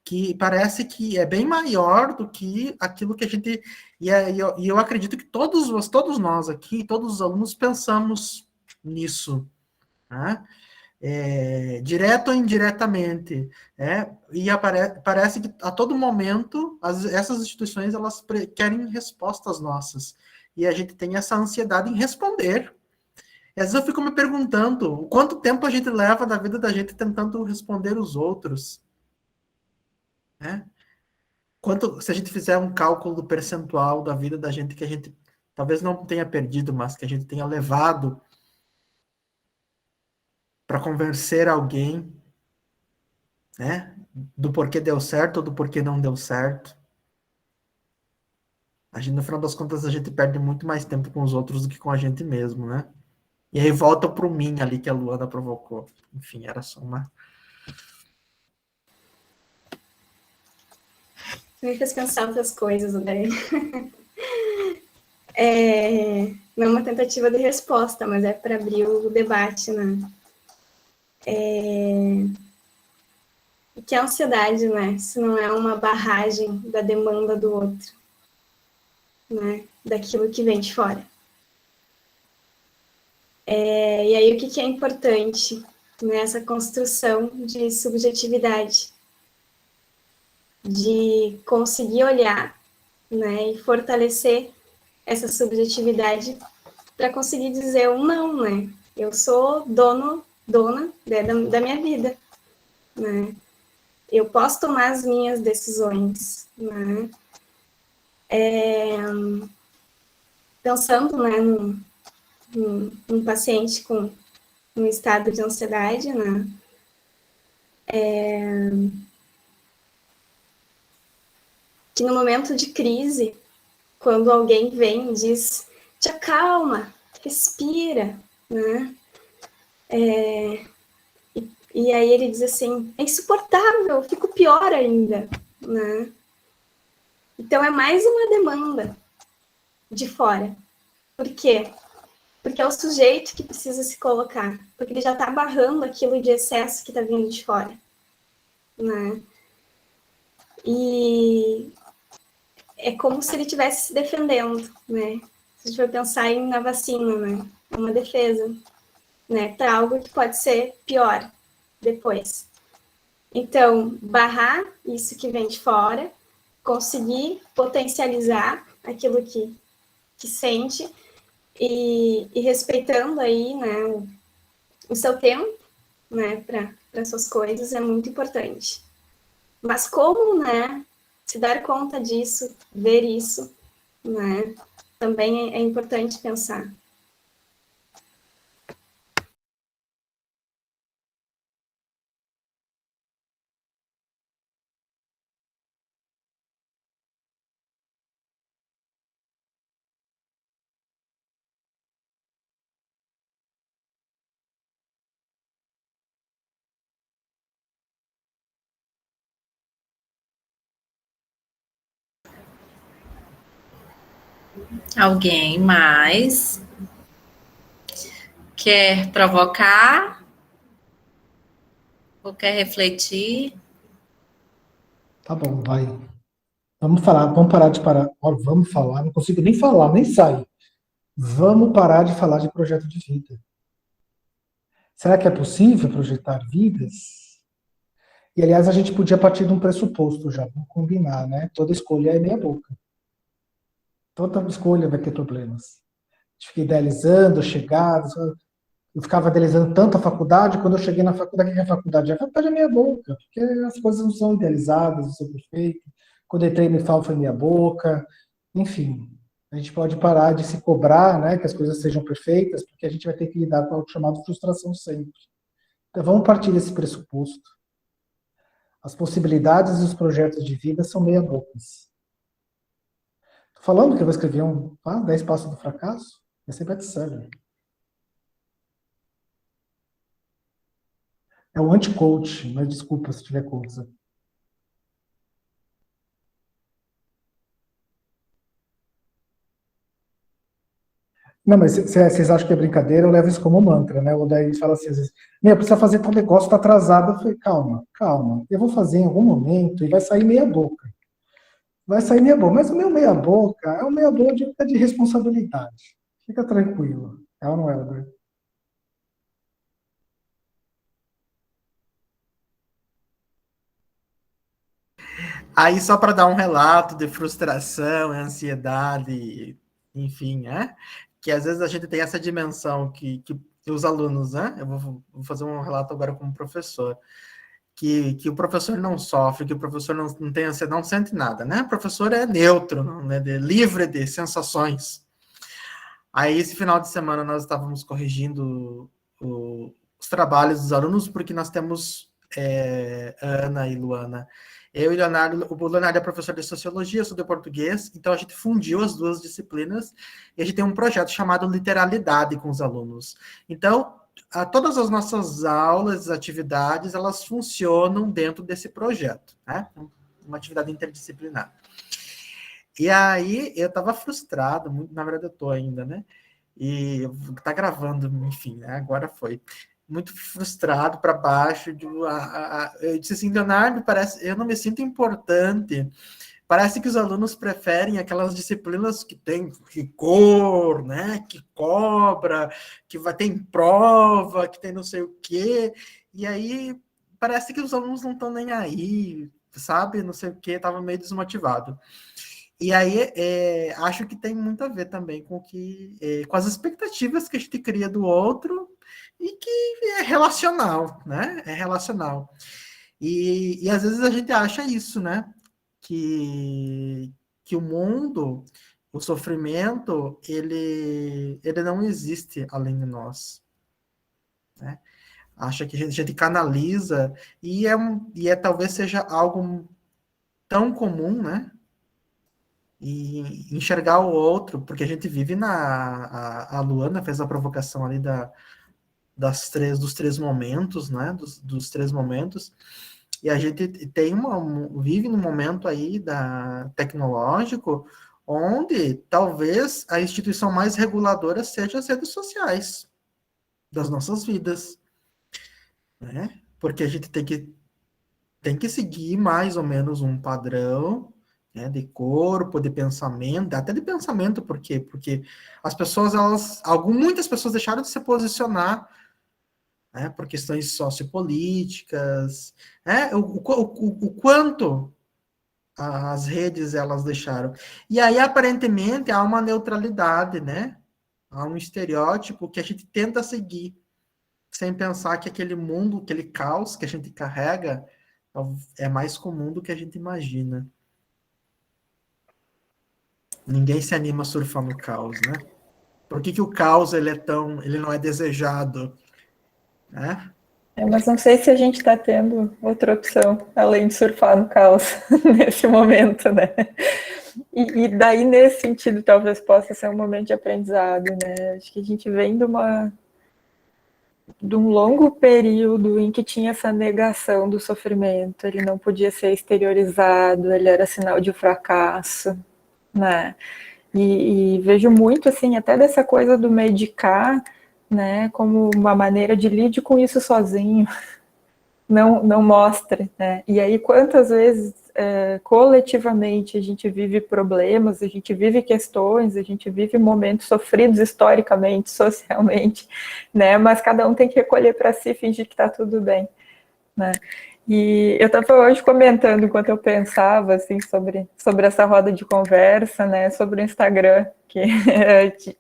que parece que é bem maior do que aquilo que a gente... E eu acredito que todos nós aqui, todos os alunos, pensamos nisso, né? Direto ou indiretamente, e parece que a todo momento essas instituições elas querem respostas nossas, e a gente tem essa ansiedade em responder. E às vezes eu fico me perguntando quanto tempo a gente leva da vida da gente tentando responder os outros, né? Se a gente fizer um cálculo do percentual da vida da gente que a gente talvez não tenha perdido, mas que a gente tenha levado para convencer alguém, né? Do porquê deu certo ou do porquê não deu certo. A gente, no final das contas, a gente perde muito mais tempo com os outros do que com a gente mesmo, né? E aí volta pro mim ali que a Luana provocou. Enfim, era só uma... Me fez pensar outras coisas, né? Não é uma tentativa de resposta, mas é para abrir o debate, né? O que é ansiedade, né? Se não é uma barragem da demanda do outro, né? Daquilo que vem de fora. E aí, o que é importante nessa construção de subjetividade? De conseguir olhar, né? E fortalecer essa subjetividade para conseguir dizer um não, né? Eu sou dona da minha vida, né? Eu posso tomar as minhas decisões, né? Pensando, né, num paciente com um estado de ansiedade, né? Que no momento de crise, quando alguém vem e diz, te acalma, respira, né? E aí ele diz assim, é insuportável, eu fico pior ainda, né? Então é mais uma demanda de fora. Por quê? Porque é o sujeito que precisa se colocar, porque ele já está barrando aquilo de excesso que está vindo de fora, né? E é como se ele estivesse se defendendo, né? Se a gente for pensar na vacina, né? É uma defesa, né? Para algo que pode ser pior depois. Então, barrar isso que vem de fora, conseguir potencializar aquilo que sente e respeitando aí, né, o seu tempo, né, para suas coisas é muito importante. Mas como, né, se dar conta disso, ver isso, né, também é importante pensar. alguém mais quer provocar ou quer refletir? Tá bom, vai. Vamos falar, vamos parar de parar. Ó, vamos falar, não consigo nem falar, nem sair. Vamos parar de falar de projeto de vida. Será que é possível projetar vidas? E, aliás, a gente podia partir de um pressuposto já, vamos combinar, né? Toda escolha é meia boca. Toda escolha vai ter problemas. A gente fica idealizando, chegadas. Eu ficava idealizando tanto a faculdade, quando eu cheguei na faculdade, o que é a faculdade? A faculdade é meia boca, porque as coisas não são idealizadas, não são perfeitas. Quando eu entrei no IFAL foi meia boca. Enfim, a gente pode parar de se cobrar, né, que as coisas sejam perfeitas, porque a gente vai ter que lidar com o chamado frustração sempre. Então, vamos partir desse pressuposto. As possibilidades e os projetos de vida são meia-bocas. Estou falando que eu vou escrever 10 Passos do Fracasso? Vai ser best-seller. É o anti-coach, mas desculpa se tiver coisa. Não, mas vocês acham que é brincadeira, eu levo isso como mantra, né? Ou daí fala assim, às vezes, precisa fazer tal negócio, está atrasado. Eu falei, calma, calma, eu vou fazer em algum momento e vai sair meia boca. Vai sair meia boca, mas o meu meia boca é um meia boca de responsabilidade. Fica tranquilo. É ou não é, Helder? Aí, só para dar um relato de frustração, ansiedade, enfim, né? Que às vezes a gente tem essa dimensão que os alunos, né? Eu vou fazer um relato agora como professor, que o professor não sofre, que o professor não tem ansiedade, não sente nada, né? O professor é neutro, né? Livre de sensações. Aí, esse final de semana, nós estávamos corrigindo os trabalhos dos alunos, porque nós temos Ana e Luana. Eu e Leonardo, o Leonardo é professor de Sociologia, eu sou de Português, então a gente fundiu as duas disciplinas e a gente tem um projeto chamado Literalidade com os alunos. Então, todas as nossas aulas, atividades, elas funcionam dentro desse projeto, né? Uma atividade interdisciplinar. E aí, eu estava frustrado, muito, na verdade eu estou ainda, né? E tá gravando, enfim, né? Agora foi. Muito frustrado para baixo. Eu disse assim, Leonardo, eu não me sinto importante. Parece que os alunos preferem aquelas disciplinas que tem rigor, né? Que cobra, que tem prova, que tem não sei o quê. E aí parece que os alunos não estão nem aí, sabe? Não sei o quê, estava meio desmotivado. E aí, acho que tem muito a ver também com as expectativas que a gente cria do outro e que é relacional, né? É relacional. E às vezes a gente acha isso, né? Que o mundo, o sofrimento, ele não existe além de nós, né? Acha que a gente canaliza e talvez seja algo tão comum, né? E enxergar o outro, porque a gente vive a Luana fez a provocação ali dos três momentos, né? Dos três momentos, e a gente vive num momento aí tecnológico, onde talvez a instituição mais reguladora seja as redes sociais das nossas vidas, né? Porque a gente tem que seguir mais ou menos um padrão, né, de corpo, de pensamento, até de pensamento, por quê? Porque as pessoas, muitas pessoas deixaram de se posicionar, né, por questões sociopolíticas, né, o quanto as redes elas deixaram. E aí, aparentemente, há uma neutralidade, né? Há um estereótipo que a gente tenta seguir, sem pensar que aquele mundo, aquele caos que a gente carrega, é mais comum do que a gente imagina. Ninguém se anima a surfar no caos, né? Por que o caos ele não é desejado, né? Mas não sei se a gente está tendo outra opção, além de surfar no caos, nesse momento, né? E daí, nesse sentido, talvez possa ser um momento de aprendizado, né? Acho que a gente vem de um longo período em que tinha essa negação do sofrimento, ele não podia ser exteriorizado, ele era sinal de fracasso, né? E vejo muito, assim, até dessa coisa do medicar, né, como uma maneira de lide com isso sozinho, não mostre, né? E aí, quantas vezes coletivamente a gente vive problemas, a gente vive questões, a gente vive momentos sofridos historicamente, socialmente, né? Mas cada um tem que recolher para si e fingir que está tudo bem, né? E eu estava hoje comentando, enquanto eu pensava assim, sobre essa roda de conversa, né, sobre o Instagram, que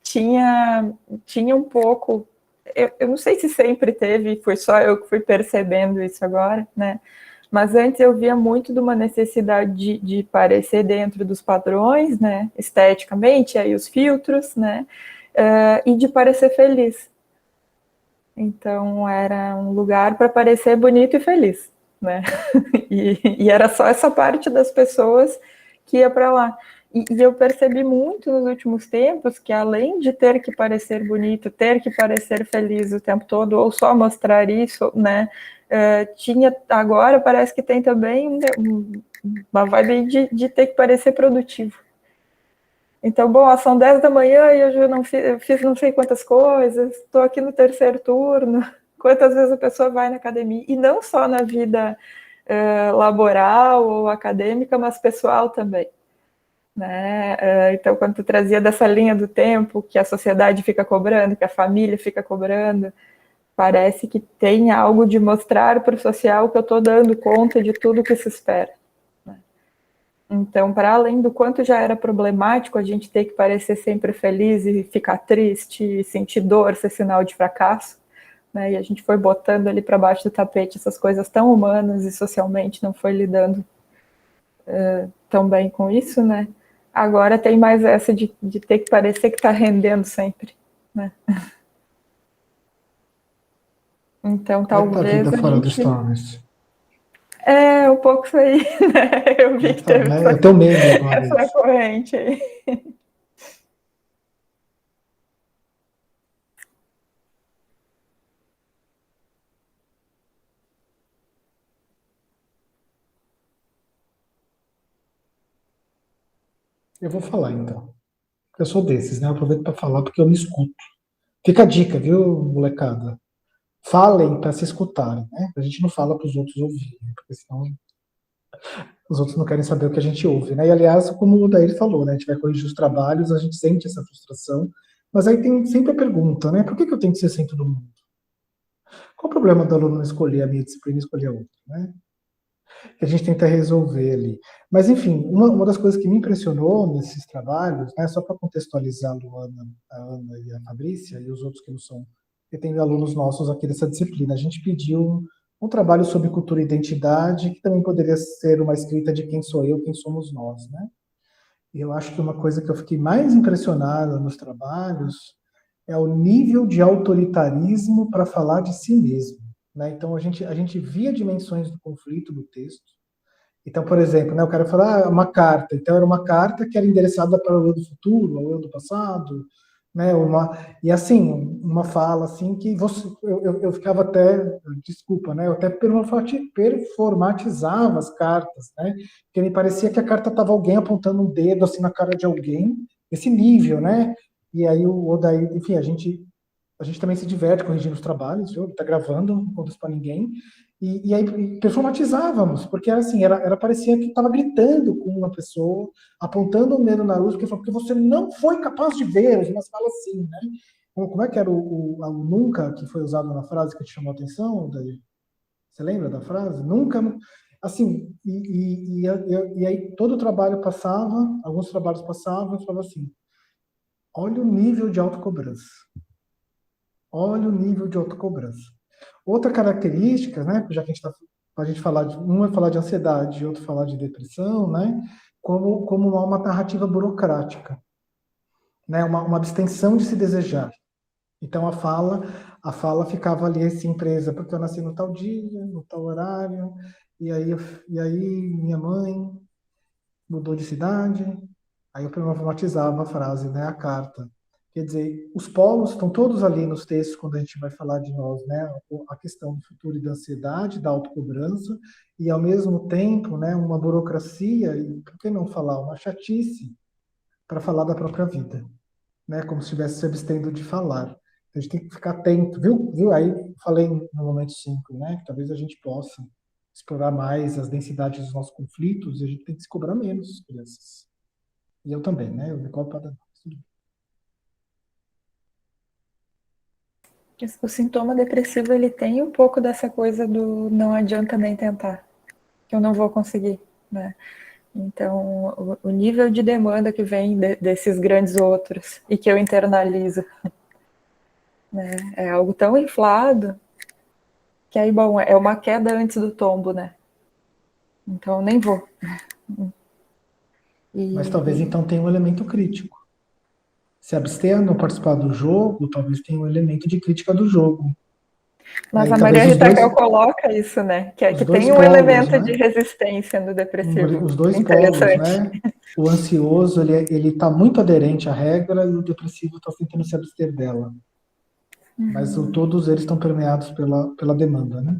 tinha um pouco, eu não sei se sempre teve, foi só eu que fui percebendo isso agora, né? Mas antes eu via muito de uma necessidade de parecer dentro dos padrões, né, esteticamente, aí os filtros, né, e de parecer feliz. Então era um lugar para parecer bonito e feliz, né? E era só essa parte das pessoas que ia para lá. E eu percebi muito nos últimos tempos que, além de ter que parecer bonito, ter que parecer feliz o tempo todo, ou só mostrar isso, né? Tinha, agora parece que tem também uma vibe de ter que parecer produtivo. Então, bom, são 10 da manhã e eu fiz não sei quantas coisas, estou aqui no terceiro turno. Quantas vezes a pessoa vai na academia, e não só na vida laboral ou acadêmica, mas pessoal também. Né? Então, quando tu trazia dessa linha do tempo, que a sociedade fica cobrando, que a família fica cobrando, parece que tem algo de mostrar para o social que eu estou dando conta de tudo que se espera. Né? Então, para além do quanto já era problemático a gente ter que parecer sempre feliz e ficar triste, e sentir dor, ser sinal de fracasso, né? E a gente foi botando ali para baixo do tapete essas coisas tão humanas e socialmente não foi lidando tão bem com isso, né? Agora tem mais essa de ter que parecer que está rendendo sempre, né? Então, Como é que tá a talvez vida a fora do gente... Stories? Um pouco isso aí, né? Eu vi que teve Né? Eu tenho meme agora essa isso. corrente aí. Eu vou falar então. Eu sou desses, né? Eu aproveito para falar porque eu me escuto. Fica a dica, viu, molecada? Falem para se escutarem, né? A gente não fala para os outros ouvirem, porque senão os outros não querem saber o que a gente ouve, né? E aliás, como o Daír falou, né? A gente vai corrigir os trabalhos, a gente sente essa frustração, mas aí tem sempre a pergunta, né? Por que eu tenho que ser centro do mundo? Qual o problema do aluno não escolher a minha disciplina e escolher a outra, né? Que a gente tenta resolver ali. Mas, enfim, uma das coisas que me impressionou nesses trabalhos, né, só para contextualizar a Luana, a Ana e a Fabrícia, e os outros que não são, porque tem alunos nossos aqui dessa disciplina, a gente pediu um trabalho sobre cultura e identidade, que também poderia ser uma escrita de quem sou eu, quem somos nós, né? E eu acho que uma coisa que eu fiquei mais impressionada nos trabalhos é o nível de autoritarismo para falar de si mesmo. Né? Então, a gente via dimensões do conflito no texto. Então, por exemplo, né, o cara fala, uma carta. Então, era uma carta que era endereçada para o eu do futuro, ao eu do passado. Né, e assim, uma fala assim que eu ficava até, desculpa, né, eu até performatizava as cartas, né, porque me parecia que a carta estava alguém apontando um dedo assim na cara de alguém, esse nível, né, e aí o Odair, enfim, a gente também se diverte corrigindo os trabalhos, viu? Tá gravando, não conta isso para ninguém. E aí performatizávamos, porque assim, parecia que estava gritando com uma pessoa, apontando o dedo na luz, porque você não foi capaz de ver, mas fala assim, né? Como é que era o nunca que foi usado na frase que te chamou a atenção? Daí? Você lembra da frase? Nunca. Assim, e aí todo o trabalho passava, alguns trabalhos passavam, e falava assim: olha o nível de autocobrança. Olha o nível de autocobrança. Outra característica, né, já que a gente falar um é falar de ansiedade e outro falar de depressão, né, como uma narrativa burocrática, né, uma abstenção de se desejar. Então a fala ficava ali assim presa, porque eu nasci no tal dia, no tal horário, e aí minha mãe mudou de cidade, aí eu problematizava a frase, né, a carta. Quer dizer, os polos estão todos ali nos textos quando a gente vai falar de nós, né? A questão do futuro e da ansiedade, da autocobrança, e ao mesmo tempo, né, uma burocracia, e por que não falar, uma chatice para falar da própria vida, né? Como se estivesse se abstendo de falar. A gente tem que ficar atento, viu? Aí falei no momento 5, né? Que talvez a gente possa explorar mais as densidades dos nossos conflitos, e a gente tem que se cobrar menos as crianças. E eu também, né? Eu me cobro para dar. O sintoma depressivo, ele tem um pouco dessa coisa do não adianta nem tentar, que eu não vou conseguir, né? Então, o nível de demanda que vem desses grandes outros e que eu internalizo, né, é algo tão inflado que aí, bom, é uma queda antes do tombo, né? Então, eu nem vou. Mas talvez então tenha um elemento crítico. Se abster a não participar do jogo, talvez tenha um elemento de crítica do jogo. Mas Aí, a Maria talvez os Rita Kel dois, coloca isso, né? Que os dois tem um polos, elemento né? de resistência no depressivo. Os dois polos, Interessante. né? O ansioso, ele está muito aderente à regra e o depressivo está tentando se abster dela. Mas todos eles estão permeados pela demanda, né?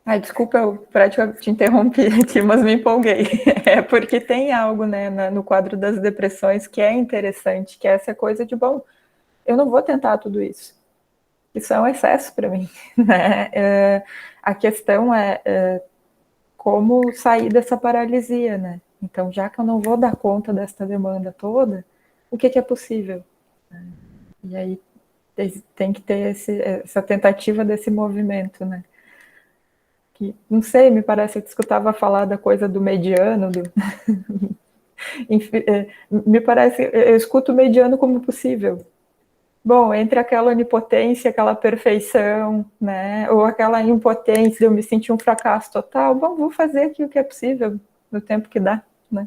Ai, desculpa, eu praticamente te interrompi aqui, mas me empolguei. É porque tem algo, né, no quadro das depressões que é interessante, que é essa coisa de, bom, eu não vou tentar tudo isso. Isso é um excesso para mim, né? A questão é como sair dessa paralisia, né? Então, já que eu não vou dar conta dessa demanda toda, o que é possível? E aí tem que ter essa tentativa desse movimento, né? Que, não sei, me parece que eu escutava falar da coisa do mediano, enfim, me parece, eu escuto o mediano como possível. Bom, entre aquela onipotência, aquela perfeição, né, ou aquela impotência de eu me sentir um fracasso total, bom, vou fazer aqui o que é possível, no tempo que dá, né.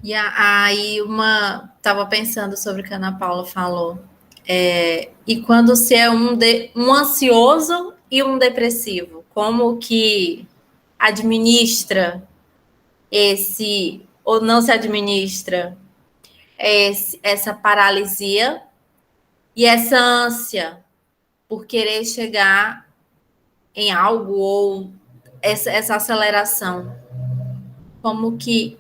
E aí estava pensando sobre o que a Ana Paula falou. E quando se é um ansioso e um depressivo, como que administra ou não se administra essa paralisia e essa ânsia por querer chegar em algo ou essa aceleração? Como que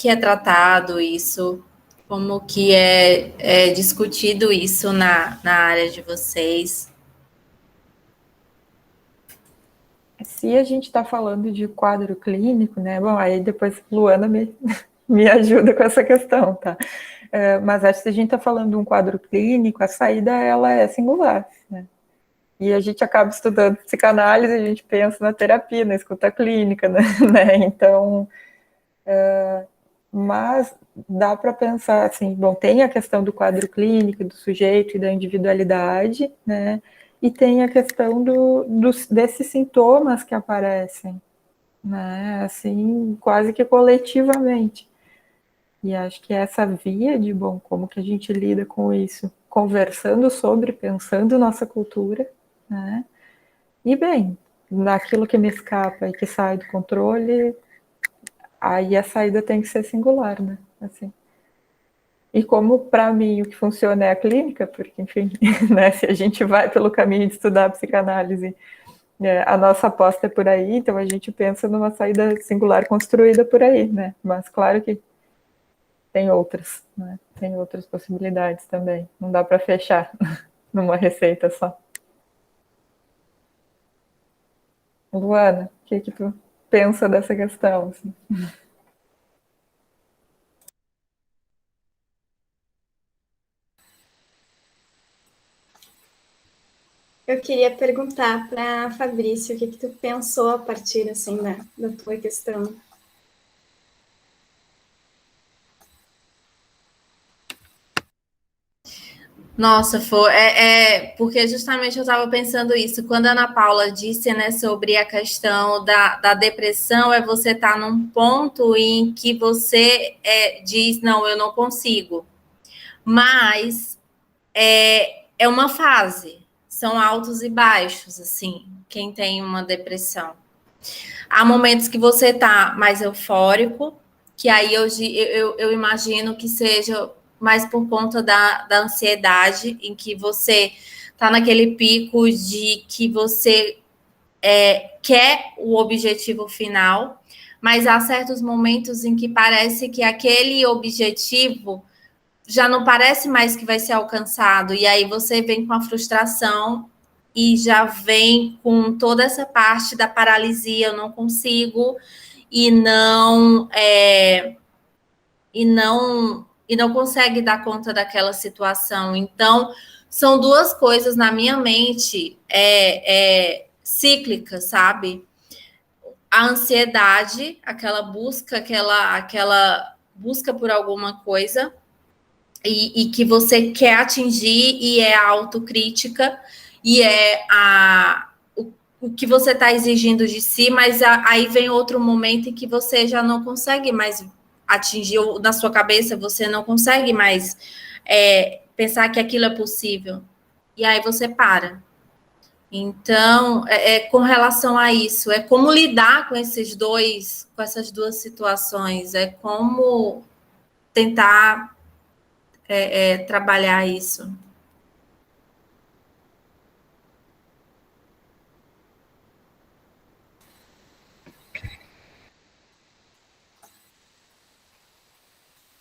é tratado isso? Como que é discutido isso na área de vocês? Se a gente está falando de quadro clínico, né, bom, aí depois Luana me ajuda com essa questão, tá? Mas acho que se a gente está falando de um quadro clínico, a saída, ela é singular, né? E a gente acaba estudando psicanálise, a gente pensa na terapia, na escuta clínica, né? Então, mas dá para pensar assim, bom, tem a questão do quadro clínico, do sujeito e da individualidade, né? E tem a questão desses sintomas que aparecem, né? Assim, quase que coletivamente. E acho que essa via de, bom, como que a gente lida com isso? Conversando sobre, pensando nossa cultura, né? E bem, naquilo que me escapa e que sai do controle, aí a saída tem que ser singular, né? Assim. E como para mim o que funciona é a clínica, porque enfim, né, se a gente vai pelo caminho de estudar a psicanálise, a nossa aposta é por aí, então a gente pensa numa saída singular construída por aí, né? Mas claro que tem outras, né? Tem outras possibilidades também. Não dá para fechar numa receita só. Luana, o que tu pensa dessa questão? Assim? Eu queria perguntar para Fabrício o que tu pensou a partir assim da tua questão. Nossa, porque justamente eu estava pensando isso. Quando a Ana Paula disse, né, sobre a questão da depressão, você estar num ponto em que você diz, não, eu não consigo. Mas é uma fase, são altos e baixos, assim, quem tem uma depressão. Há momentos que você está mais eufórico, que aí eu imagino que seja mais por conta da ansiedade, em que você está naquele pico de que você quer o objetivo final, mas há certos momentos em que parece que aquele objetivo já não parece mais que vai ser alcançado, e aí você vem com a frustração e já vem com toda essa parte da paralisia, eu não consigo, e não consegue dar conta daquela situação. Então, são duas coisas na minha mente cíclicas, sabe? A ansiedade, aquela busca por alguma coisa e que você quer atingir, e é a autocrítica, e é o que você está exigindo de si, mas aí vem outro momento em que você já não consegue mais atingir, na sua cabeça, você não consegue mais pensar que aquilo é possível. E aí você para. Então, com relação a isso, é como lidar com essas duas situações, é como tentar trabalhar isso.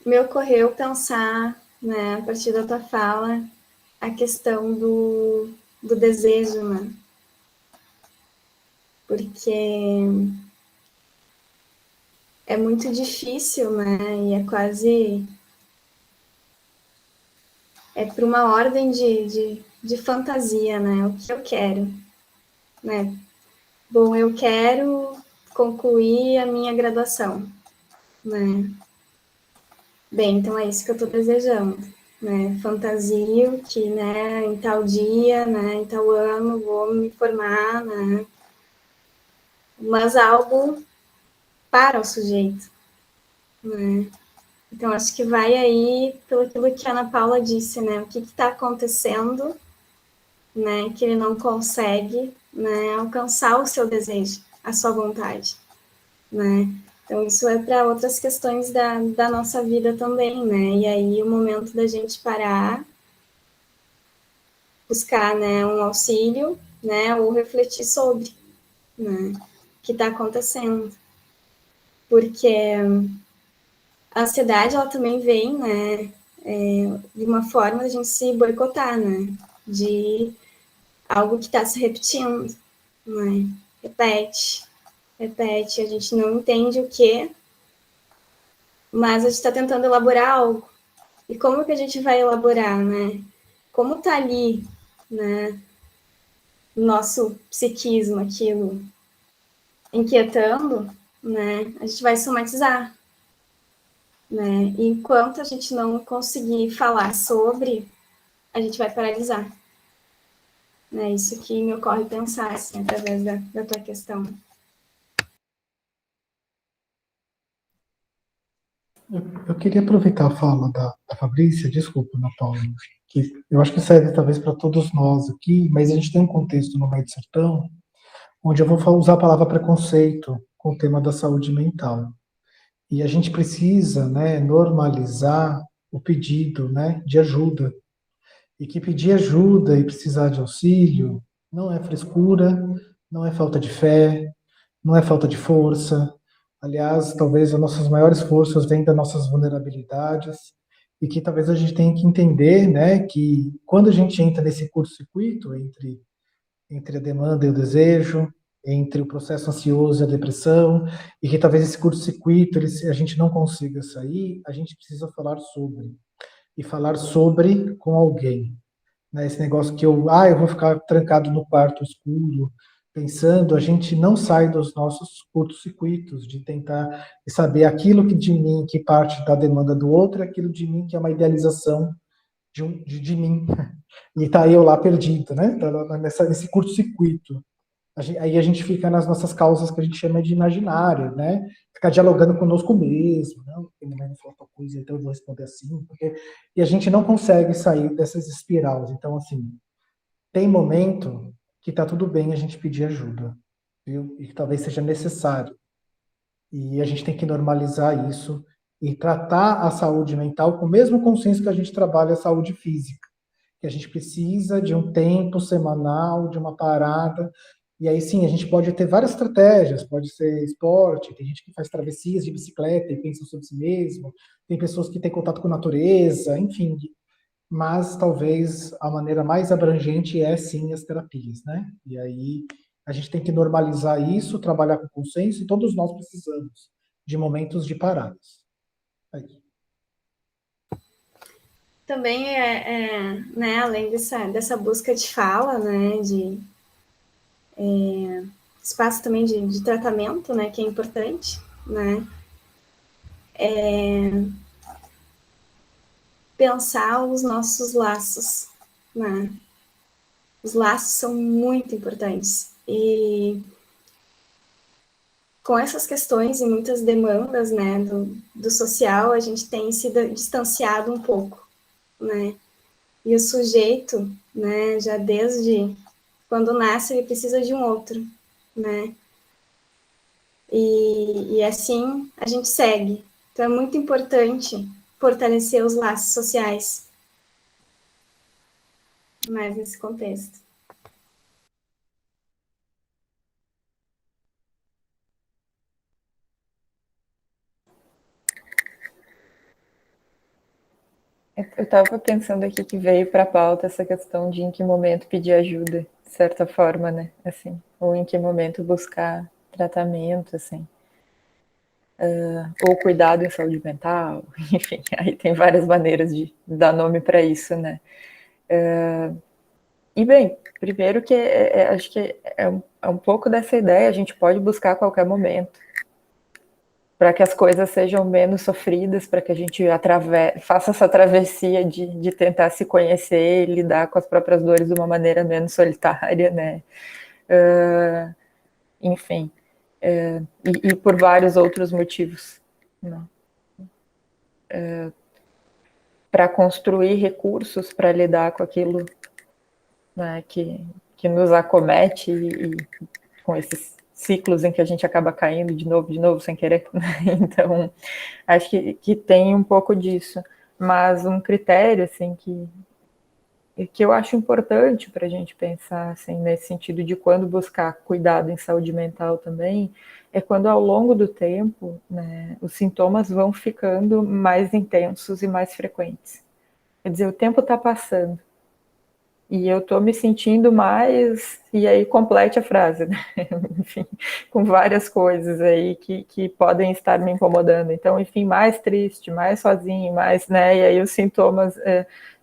Me ocorreu pensar, né, a partir da tua fala, a questão do desejo, né? Porque é muito difícil, né? E é quase... para uma ordem de fantasia, né? O que eu quero, né? Bom, eu quero concluir a minha graduação, né? Bem, então é isso que eu estou desejando, né? Fantasio que, né, em tal dia, né, em tal ano vou me formar, né? Mas algo para o sujeito, né? Então, acho que vai aí pelo aquilo que a Ana Paula disse, né? O que está acontecendo, né? Que ele não consegue, né, alcançar o seu desejo, a sua vontade, né? Então, isso é para outras questões da nossa vida também, né? E aí, o momento da gente parar, buscar, né, um auxílio, né? Ou refletir sobre, né? O que está acontecendo. Porque a ansiedade, ela também vem, né? De uma forma de a gente se boicotar, né? De algo que está se repetindo, né? Repete, a gente não entende o que, mas a gente está tentando elaborar algo. E como que a gente vai elaborar, né? Como está ali, né? Nosso psiquismo, aquilo inquietando, né? A gente vai somatizar, né? E enquanto a gente não conseguir falar sobre, a gente vai paralisar. É isso que me ocorre pensar, assim, através da tua questão. Eu queria aproveitar a fala da Fabrícia, desculpa, Ana Paula, que eu acho que serve talvez para todos nós aqui, mas a gente tem um contexto no Médio Sertão, onde eu vou usar a palavra preconceito com o tema da saúde mental. E a gente precisa, né, normalizar o pedido, né, de ajuda. E que pedir ajuda e precisar de auxílio não é frescura, não é falta de fé, não é falta de força. Aliás, talvez as nossas maiores forças vêm das nossas vulnerabilidades e que talvez a gente tenha que entender, né, que quando a gente entra nesse curto-circuito entre a demanda e o desejo, entre o processo ansioso e a depressão, e que talvez esse curto-circuito a gente não consiga sair, a gente precisa falar sobre. E falar sobre com alguém. Né? Esse negócio que eu vou ficar trancado no quarto escuro, pensando, a gente não sai dos nossos curtos-circuitos, de tentar saber aquilo que de mim, que parte da demanda do outro, aquilo de mim que é uma idealização de mim. E tá eu lá perdido, né? Nesse curto-circuito. Aí a gente fica nas nossas causas que a gente chama de imaginário, né? Ficar dialogando conosco mesmo, não, porque minha mãe não falou tal coisa, então eu vou responder assim, e a gente não consegue sair dessas espirais. Então, assim, tem momento que tá tudo bem a gente pedir ajuda, viu? E que talvez seja necessário. E a gente tem que normalizar isso e tratar a saúde mental com o mesmo consenso que a gente trabalha a saúde física, que a gente precisa de um tempo semanal, de uma parada, e aí sim, a gente pode ter várias estratégias, pode ser esporte, tem gente que faz travessias de bicicleta e pensa sobre si mesmo, tem pessoas que têm contato com a natureza, enfim, mas talvez a maneira mais abrangente é sim as terapias, né? E aí a gente tem que normalizar isso, trabalhar com consenso, e todos nós precisamos de momentos de paradas. Aí. Também né, além dessa busca de fala, né, de espaço também de tratamento, né, que é importante, né, pensar os nossos laços, né, os laços são muito importantes, e com essas questões e muitas demandas, né, do social, a gente tem se distanciado um pouco, né, e o sujeito, né, já desde quando nasce, ele precisa de um outro, né, e assim a gente segue. Então é muito importante fortalecer os laços sociais, mais nesse contexto. Eu estava pensando aqui que veio para a pauta essa questão de em que momento pedir ajuda, de certa forma, né? Assim, ou em que momento buscar tratamento, assim, ou cuidado em saúde mental, enfim, aí tem várias maneiras de dar nome para isso, né? E bem, primeiro que acho que é um pouco dessa ideia, a gente pode buscar a qualquer momento, para que as coisas sejam menos sofridas, para que a gente faça essa travessia de tentar se conhecer e lidar com as próprias dores de uma maneira menos solitária, né? Enfim, e por vários outros motivos, né? Para construir recursos para lidar com aquilo, né, que nos acomete e com esses ciclos em que a gente acaba caindo de novo, sem querer. Né? Então, acho que tem um pouco disso. Mas um critério, assim, que eu acho importante para a gente pensar, assim, nesse sentido de quando buscar cuidado em saúde mental também, é quando ao longo do tempo, né, os sintomas vão ficando mais intensos e mais frequentes. Quer dizer, o tempo está passando. E eu estou me sentindo mais. E aí complete a frase, né? Enfim, com várias coisas aí que podem estar me incomodando. Então, enfim, mais triste, mais sozinho, mais, né? E aí os sintomas.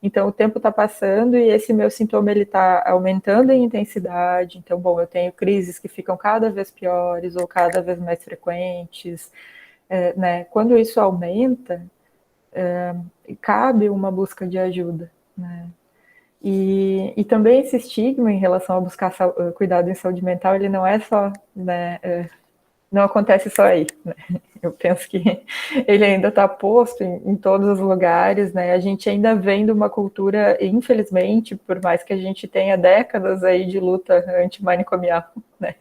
Então, o tempo está passando e esse meu sintoma ele está aumentando em intensidade. Então, bom, eu tenho crises que ficam cada vez piores ou cada vez mais frequentes. Né? Quando isso aumenta, cabe uma busca de ajuda, né? E também esse estigma em relação a buscar cuidado em saúde mental, ele não é só, né, não acontece só aí, né? Eu penso que ele ainda está posto em todos os lugares, né? A gente ainda vem de uma cultura, infelizmente, por mais que a gente tenha décadas aí de luta antimanicomial, né?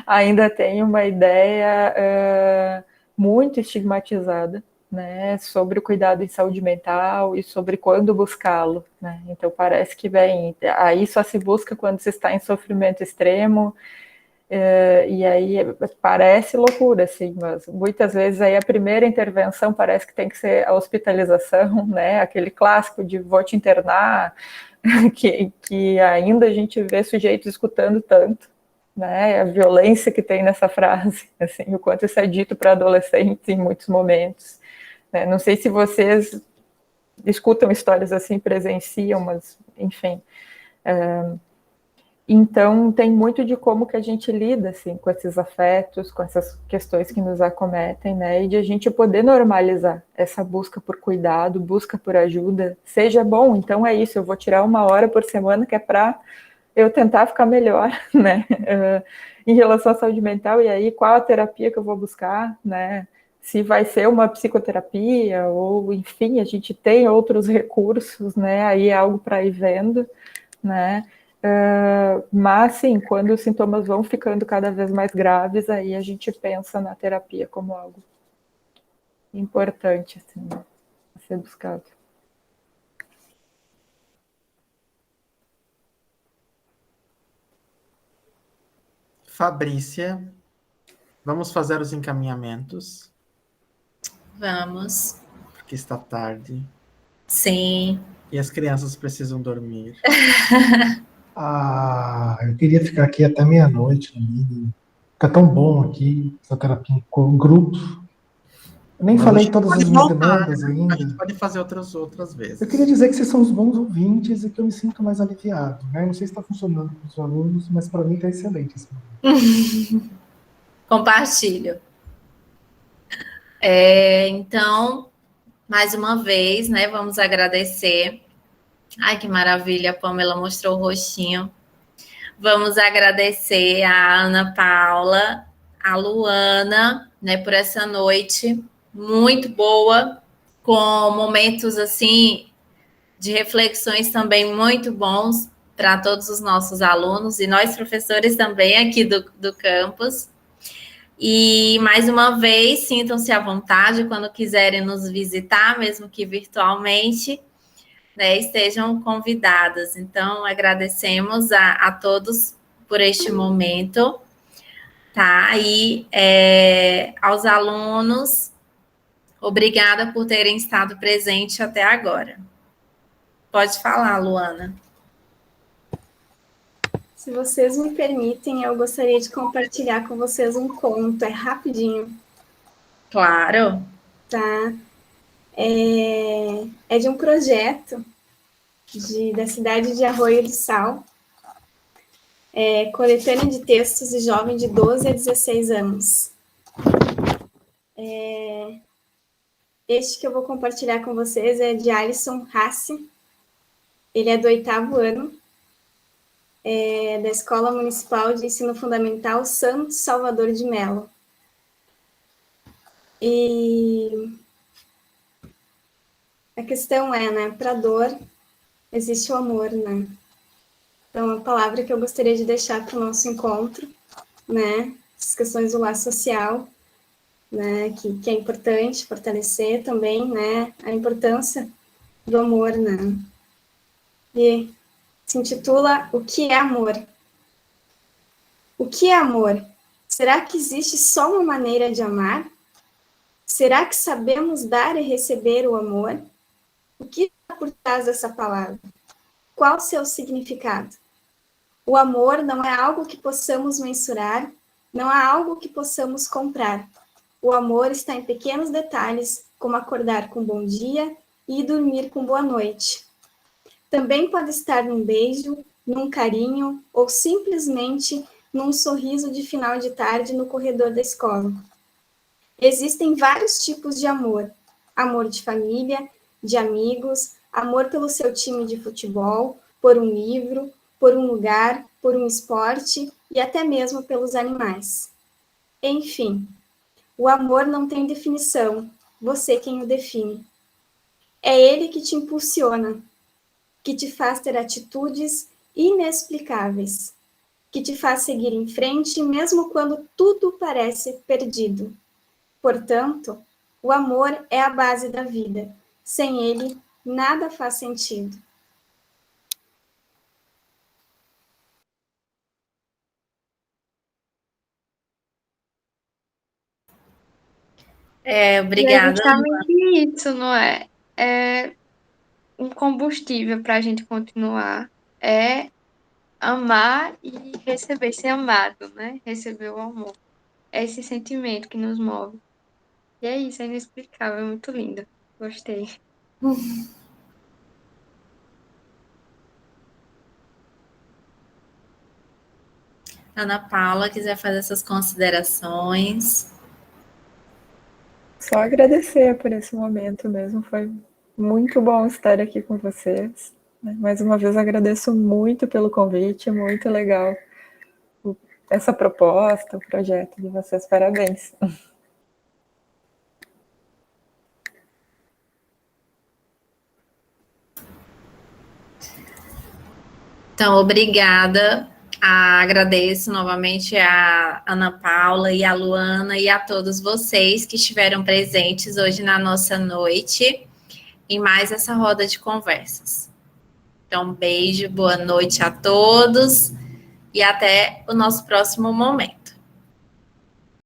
Ainda tem uma ideia muito estigmatizada, né, sobre o cuidado em saúde mental e sobre quando buscá-lo, né? Então parece que bem, aí só se busca quando se está em sofrimento extremo, e aí parece loucura, assim, mas muitas vezes aí a primeira intervenção parece que tem que ser a hospitalização, né? Aquele clássico de vou te internar, que ainda a gente vê sujeitos escutando tanto, né? A violência que tem nessa frase, assim, o quanto isso é dito para adolescentes em muitos momentos. Né? Não sei se vocês escutam histórias assim, presenciam, mas, enfim. Então, tem muito de como que a gente lida, assim, com esses afetos, com essas questões que nos acometem, né? E de a gente poder normalizar essa busca por cuidado, busca por ajuda. Seja bom, então é isso, eu vou tirar 1 hora por semana que é para eu tentar ficar melhor, né? Em relação à saúde mental, e aí qual a terapia que eu vou buscar, né? Se vai ser uma psicoterapia, ou enfim, a gente tem outros recursos, né? Aí é algo para ir vendo, né? Mas sim, quando os sintomas vão ficando cada vez mais graves, aí a gente pensa na terapia como algo importante assim, né, a ser buscado. Fabrícia, vamos fazer os encaminhamentos, Vamos. porque está tarde Sim. e as crianças precisam dormir. Ah, eu queria ficar aqui até meia-noite. Tá tão bom aqui, essa terapia com grupo. Eu nem Mas a falei gente todas pode as minhas voltar, demandas a gente ainda. pode fazer outras Eu queria vezes. dizer que vocês são os bons ouvintes e que eu me sinto mais aliviado, né? Não sei se está funcionando para os alunos, mas para mim está excelente esse momento. Compartilho. Então, mais uma vez, né, vamos agradecer. Ai, que maravilha, a Pamela mostrou o rostinho. Vamos agradecer a Ana Paula, a Luana, né, por essa noite muito boa, com momentos assim de reflexões também muito bons para todos os nossos alunos e nós professores também aqui do campus. E mais uma vez, sintam-se à vontade quando quiserem nos visitar, mesmo que virtualmente, né, estejam convidadas. Então, agradecemos a todos por este momento, tá? E aos alunos, obrigada por terem estado presente até agora. Pode falar, Luana. Se vocês me permitem, eu gostaria de compartilhar com vocês um conto, é rapidinho. Claro. Tá? É de um projeto da cidade de Arroio do Sal, coletânea de textos de jovem de 12 a 16 anos. Este que eu vou compartilhar com vocês é de Alisson Hassi. Ele é do 8º ano, da Escola Municipal de Ensino Fundamental Santos Salvador de Melo. E a questão é, né, para a dor existe o amor, né? Então, a palavra que eu gostaria de deixar para o nosso encontro, né, as questões do laço social, né, que é importante fortalecer também, né, a importância do amor, né? E se intitula O que é amor? O que é amor? Será que existe só uma maneira de amar? Será que sabemos dar e receber o amor? O que está por trás dessa palavra? Qual o seu significado? O amor não é algo que possamos mensurar, não é algo que possamos comprar. O amor está em pequenos detalhes, como acordar com bom dia e dormir com boa noite. Também pode estar num beijo, num carinho ou simplesmente num sorriso de final de tarde no corredor da escola. Existem vários tipos de amor. Amor de família, de amigos, amor pelo seu time de futebol, por um livro, por um lugar, por um esporte e até mesmo pelos animais. Enfim, o amor não tem definição, você quem o define. É ele que te impulsiona, que te faz ter atitudes inexplicáveis, que te faz seguir em frente mesmo quando tudo parece perdido. Portanto, o amor é a base da vida. Sem ele, nada faz sentido. E é Obrigada. justamente isso, não é? É um combustível para a gente continuar. É amar e receber, ser amado, né? Receber o amor. É esse sentimento que nos move. E é isso, é inexplicável, é muito lindo. Gostei. Ana Paula, quiser fazer essas considerações. Só agradecer por esse momento mesmo, foi muito bom estar aqui com vocês. Mais uma vez agradeço muito pelo convite, muito legal essa proposta, o projeto de vocês, parabéns. Então, obrigada Agradeço novamente a Ana Paula e a Luana e a todos vocês que estiveram presentes hoje na nossa noite em mais essa roda de conversas. Então, um beijo, boa noite a todos e até o nosso próximo momento.